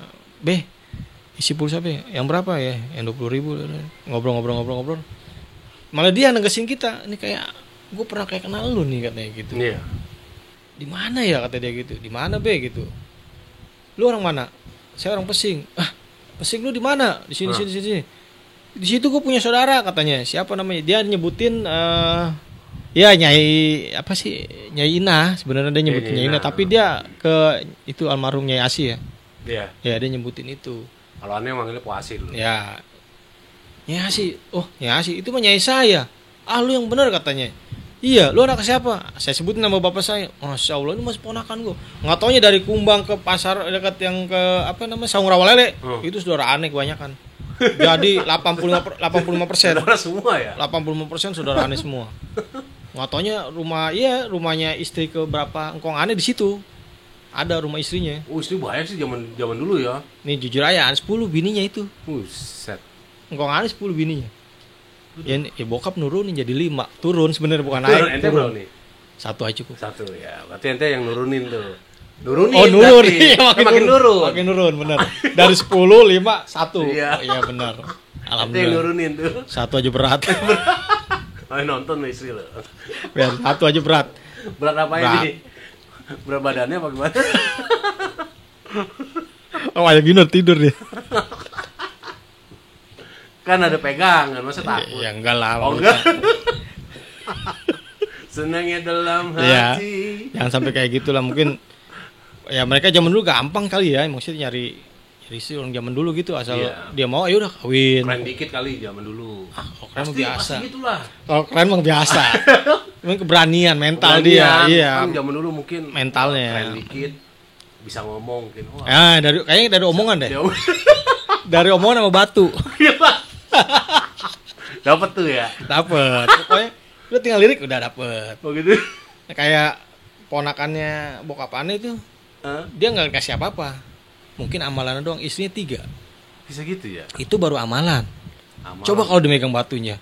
Isi pulsa yang berapa ya? Yang 20.000. Ngobrol. Malah dia negesin kita. Ini kayak gue pernah kayak kenal lu nih katanya gitu. Iya. Di mana ya kata dia gitu. Di mana gitu. Lu orang mana? Saya orang Pesing. Pesing lu di mana? Di sini. Di situ gue punya saudara katanya. Siapa namanya? Dia nyebutin ya Nyai apa sih? Nyai Ina. Sebenarnya dia nyebutin Nyai Ina, tapi dia ke itu almarhum Nyai Asi ya. Iya. Ya dia nyebutin itu. Kalau aneh manggilnya Puasi dulu. Ya. Nyai Asi. Oh, Nyai Asi itu mah Nyai saya. Lu yang benar katanya. Iya, lu anak siapa? Saya sebutin nama bapak saya. Masya Allah, ini masih ponakan gue. Nggak taunya dari Kumbang ke pasar dekat yang ke Saung Rawalele. Itu saudara aneh kebanyakan. Jadi 85%. Saudara semua ya? 85% saudara aneh semua. Nggak taunya rumahnya istri ke berapa engkong aneh di situ. Ada rumah istrinya. Istri banyak sih zaman dulu ya. Nih jujur aja, 10 bininya itu. Set. Engkong aneh 10 bininya. Ya bokap nurunin jadi 5. Turun sebenarnya bukan naik. Ente berapa nih? 1 aja cukup. 1 ya. Berarti ente yang nurunin tuh. Nurun. Makin nurun benar. Dari 10, 5, 1. Iya benar. Alhamdulillah. Ente yang nurunin tuh. 1 aja berat. Nonton istri lo. Biar 1 aja berat. Berat apa ini? Berat badannya apa gimana? Ayah gini tidur dia. Kan ada pegangan, masa takut? Ya enggak lah. Enggak. Senangnya dalam hati. Jangan sampai kayak gitulah, mungkin ya mereka zaman dulu gampang kali ya, maksudnya nyari istri orang zaman dulu gitu, asal dia mau ya udah kawin. Keren dikit kali zaman dulu. Kalau keren mah biasa. Gitulah. Kalau keren mah biasa. Memang keberanian mental dia. Iya. Kan zaman dulu mungkin mentalnya. Keren dikit bisa ngomong mungkin. Kayaknya dari omongan deh. Dari omongan sama batu. Dapat tuh ya. Dapat. Pokoknya lu tinggal lirik udah dapet. Oh gitu. Kayak ponakannya bokap aneh itu. Dia nggak kasih apa-apa. Mungkin amalannya doang, istrinya 3. Bisa gitu ya. Itu baru amalan. Coba kalau dimegang batunya.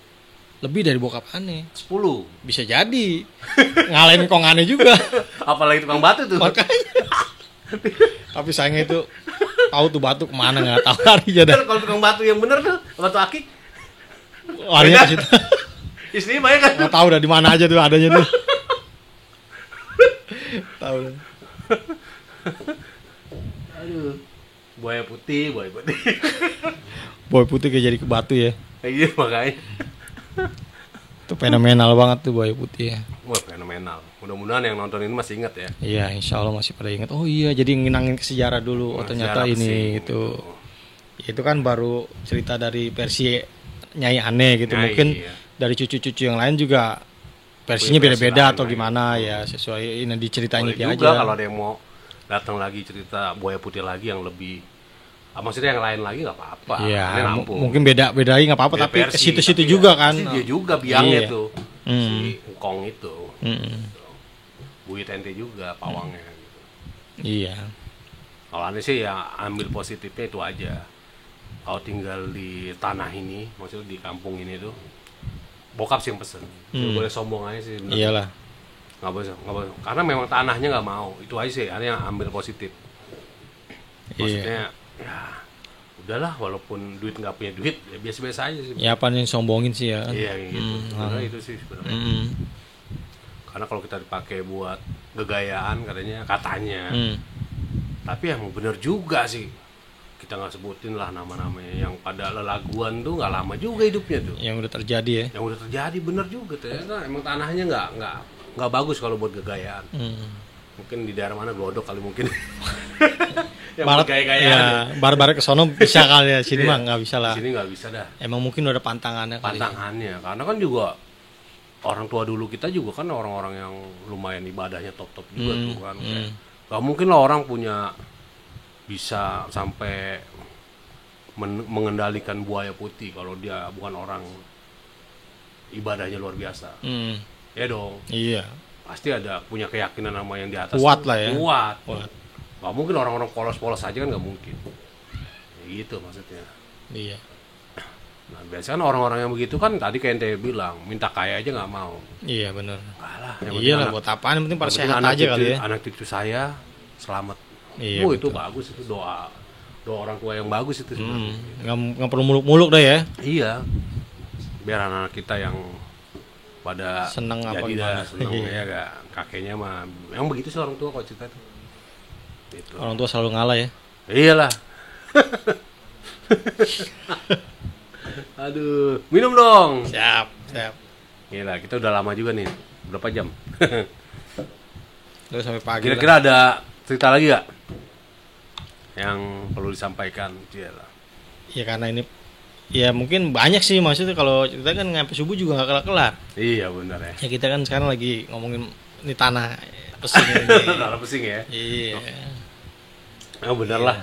Lebih dari bokap aneh. 10. Bisa jadi. Ngalahin kong aneh juga. Apalagi tukang batu tuh. Makanya. Tapi sayangnya itu tahu tuh batu kemana nggak tahu harinya dah. Kalau tukang batu yang bener tuh batu akik. Larinya ke situ. Istrinya banyak kan? Nggak tahu dah di mana aja tuh adanya tuh. Tahu. Aduh. Buaya putih. Buaya putih kayak jadi ke batu ya. Iya makanya. Itu fenomenal banget tuh buaya putih ya. Wah fenomenal. Mudah-mudahan yang nonton ini masih ingat ya. Iya, insya Allah masih pada ingat. Oh iya, jadi nginangin ke sejarah dulu. Oh ternyata ini itu. Itu kan baru cerita dari versi Nyai Aneh gitu. Mungkin dari cucu-cucu yang lain juga versinya beda-beda atau gimana ya, sesuai ini diceritain dia aja. Juga kalau ada yang mau datang lagi cerita buaya putih lagi yang lebih maksudnya yang lain lagi nggak apa-apa. Iya, mungkin beda-bedain nggak apa-apa, tapi ke situ-situ juga kan. Dia juga biangnya tuh. Si Engkong itu. Buyut ente juga pawangnya gitu. Iya. Kalau aneh sih ya ambil positifnya itu aja. Kalau tinggal di tanah ini, maksudnya di kampung ini tuh, bokap sih yang pesen. Boleh sombong aja sih. Bener. Iyalah. Nggak boleh. Karena memang tanahnya nggak mau. Itu aja sih, aneh yang ambil positif. Maksudnya, ya udahlah, walaupun duit nggak punya duit, ya biasa-biasa aja sih. Ya apa yang sombongin sih ya? Iya gitu. Sebenarnya itu sih sebenarnya. Karena kalau kita dipakai buat gegayaan katanya. Tapi yang bener juga sih, kita nggak sebutin lah nama-namanya yang pada lelaguan tuh nggak lama juga hidupnya tuh. Yang udah terjadi ya? Yang udah terjadi bener juga tuh. Nah, emang tanahnya nggak bagus kalau buat gegayaan. Mungkin di daerah mana Glodok kali mungkin. Yang barat gaya-gayaan. Ya, barat ke sono bisa kali ya, sini mah nggak bisa lah. Sini nggak bisa dah. Emang mungkin udah ada pantangannya. Karena kan juga orang tua dulu kita juga kan orang-orang yang lumayan ibadahnya top-top juga tuh kan. Gak mungkin lah orang punya bisa sampai mengendalikan buaya putih kalau dia bukan orang ibadahnya luar biasa. Ya dong. Iya. Pasti ada punya keyakinan sama yang di atas. Kuat lah ya. Kuat. Gak mungkin orang-orang polos-polos aja kan gak mungkin. Ya gitu maksudnya. Iya. Nah biasanya kan orang-orang yang begitu kan tadi kayak ente bilang minta kaya aja nggak mau. Iya benar. Iya lah buat apaan? Yang penting pada sehat aja kali ya. Anak cucu saya selamat. Iya. Itu bagus, itu doa orang tua yang bagus itu sebenarnya. Nggak perlu muluk-muluk deh ya. Iya. Biar anak kita yang pada seneng apa gimana? Seneng ya gak. Kakeknya mah yang begitu sih orang tua kalau cerita itu. Gitu. Orang tua selalu ngalah ya. Iyalah. Aduh, minum dong. Siap. Gila, kita udah lama juga nih. Berapa jam? Udah sampai pagi. Kira-kira ada cerita lagi gak? Yang perlu disampaikan? Ya karena ini, ya mungkin banyak sih maksudnya kalau cerita kan sampai subuh juga gak kelar-kelar. Iya benar ya. Ya kita kan sekarang lagi ngomongin ini tanah pesing ini. Tanah pesing ya? Iya. Oh benar lah.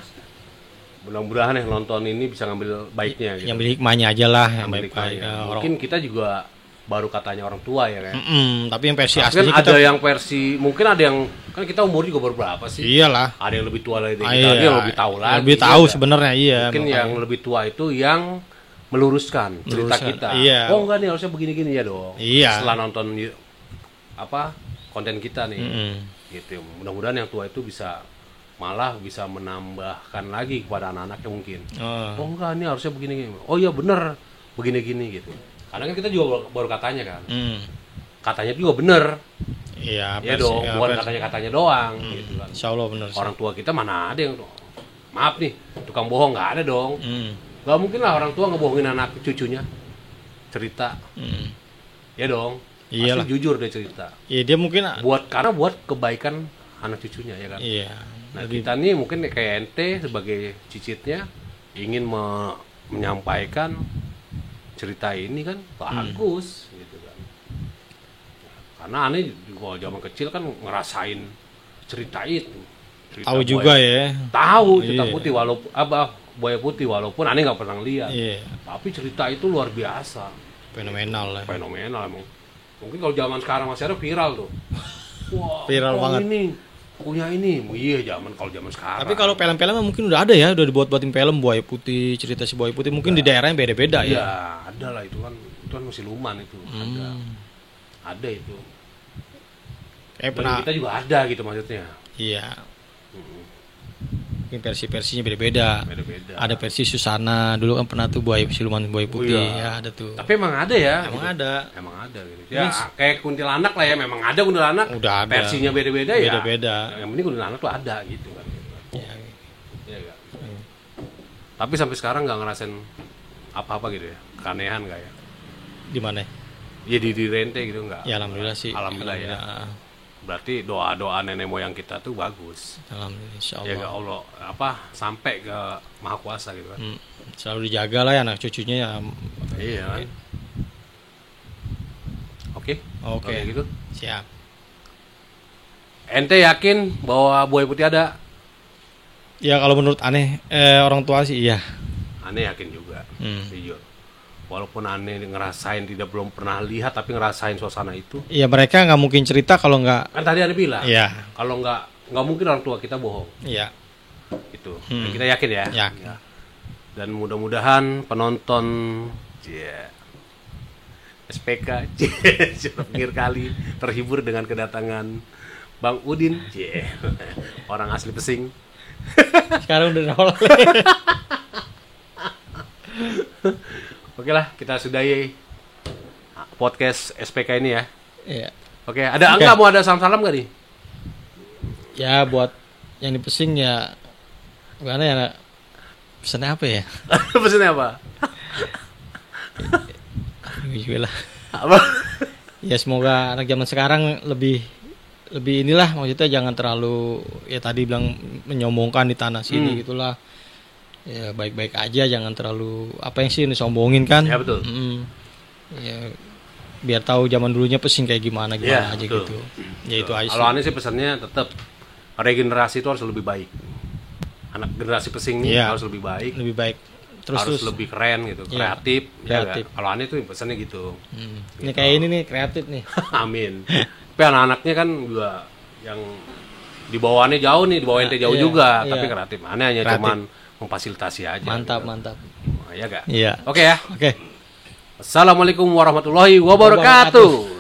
Mudah-mudahan yang nonton ini bisa ngambil baiknya gitu. Yang beli hikmahnya aja lah, yang baik-baik. Mungkin kita juga baru katanya orang tua ya kan. Tapi yang versi aslinya kan ada yang versi, mungkin ada yang kan kita umur juga baru berapa sih? Iyalah. Ada yang lebih tua dari kita, ada yang lebih tahu lagi. Lebih tahu sebenarnya iya. Mungkin yang lebih tua itu yang meluruskan cerita kita. Iya. Oh enggak nih harusnya begini-gini ya dong. Iya. Setelah nonton konten kita nih. Gitu. Mudah-mudahan yang tua itu malah bisa menambahkan lagi kepada anak-anaknya mungkin. Oh enggak, ini harusnya begini. Oh iya bener, begini-gini gitu. Karena kan kita juga baru katanya kan. Katanya juga bener. Iya. Ya dong, bukan katanya doang. Gitu kan. Insya Allah bener. Orang tua kita mana ada yang, maaf nih, tukang bohong nggak ada dong. Gak mungkin lah orang tua ngebohongin anak cucunya cerita. Ya dong. Iyalah. Pasti jujur dia cerita. Iya dia mungkin karena buat kebaikan anak cucunya ya kan. Iya. Nah kita nih mungkin kayak ente sebagai cicitnya ingin menyampaikan cerita ini kan bagus gitu kan. Karena aneh juga zaman kecil kan ngerasain cerita itu. Tahu juga ya. Tahu cerita putih walaupun buaya putih walaupun aneh nggak pernah lihat. Iya. Tapi cerita itu luar biasa. Fenomenal lah. Fenomenal emang. Mungkin kalau zaman sekarang masih ada viral tuh. Wah, viral banget. Ini punya ini, iya kalau zaman sekarang. Tapi kalau film-film mungkin udah ada ya, udah dibuat-buatin film buaya putih, cerita si buaya putih mungkin di daerahnya beda-beda ya. Iya, ada lah itu kan masih luman itu, ada itu. Kita juga ada gitu maksudnya. Iya. Mungkin versi-versinya beda-beda. Ada versi Susana, dulu kan pernah tuh siluman buaya putih, ya ada tuh. Tapi emang ada ya? Emang gitu. Emang ada gitu. Ya kayak kuntilanak lah ya, memang ada kuntilanak. Udah ada. Versinya beda-beda ya. Beda-beda. Yang penting kuntilanak tuh ada gitu kan. Iya. Iya enggak? Tapi sampai sekarang nggak ngerasain apa-apa gitu ya? Keanehan nggak ya? Di mana? Ya di Rente gitu nggak? Ya alhamdulillah sih. Alhamdulillah ya. Berarti doa-doa nenek moyang kita tuh bagus. Alhamdulillah insyaallah. Ya Allah sampai ke Maha Kuasa gitu kan. Selalu dijaga lah ya anak cucunya ya. Iya kan. Oke. Gitu. Siap. Ente yakin bahwa buaya putih ada? Ya kalau menurut aneh orang tua sih iya. Aneh yakin juga. Jujur. Walaupun aneh ngerasain belum pernah lihat tapi ngerasain suasana itu. Iya mereka nggak mungkin cerita kalau nggak. Kan tadi aneh bilang. Iya. Kalau nggak mungkin orang tua kita bohong. Iya. Itu. Kita yakin ya. Yakin. Dan mudah-mudahan penonton SPK pinggir kali terhibur dengan kedatangan Bang Udin, orang asli Pesing. Sekarang udah nol. Oke lah, kita sudahi podcast SPK ini ya. Iya. Oke, ada Angga mau ada salam-salam gak nih? Ya buat yang di Pesing ya, gimana ya? Pesannya apa ya? Pesannya apa? Alhamdulillah. Apa? Ya semoga anak zaman sekarang lebih inilah, maksudnya jangan terlalu ya tadi bilang menyombongkan di tanah sini gitulah. Ya baik-baik aja, jangan terlalu apa yang sih disombongin kan. Ya betul. Ya biar tahu zaman dulunya Pesing kayak gimana ya, aja betul. gitu. Ya itu aja. Kalau aneh sih pesannya tetap regenerasi itu harus lebih baik. Anak generasi Pesing ini harus lebih baik. Lebih baik. Terus lebih keren gitu, kreatif. Kreatif. Ya, kalau aneh tuh pesannya gitu. Ini kayak ini nih kreatif nih. Amin. Tapi anak-anaknya kan juga yang di bawahnya jauh nih, di bawah ente jauh juga, tapi kreatif. Aneh hanya cuman memfasilitasi aja. Mantap, gitu. mantap. Iya gak? Iya. Oke ya. Oke. Assalamualaikum warahmatullahi wabarakatuh.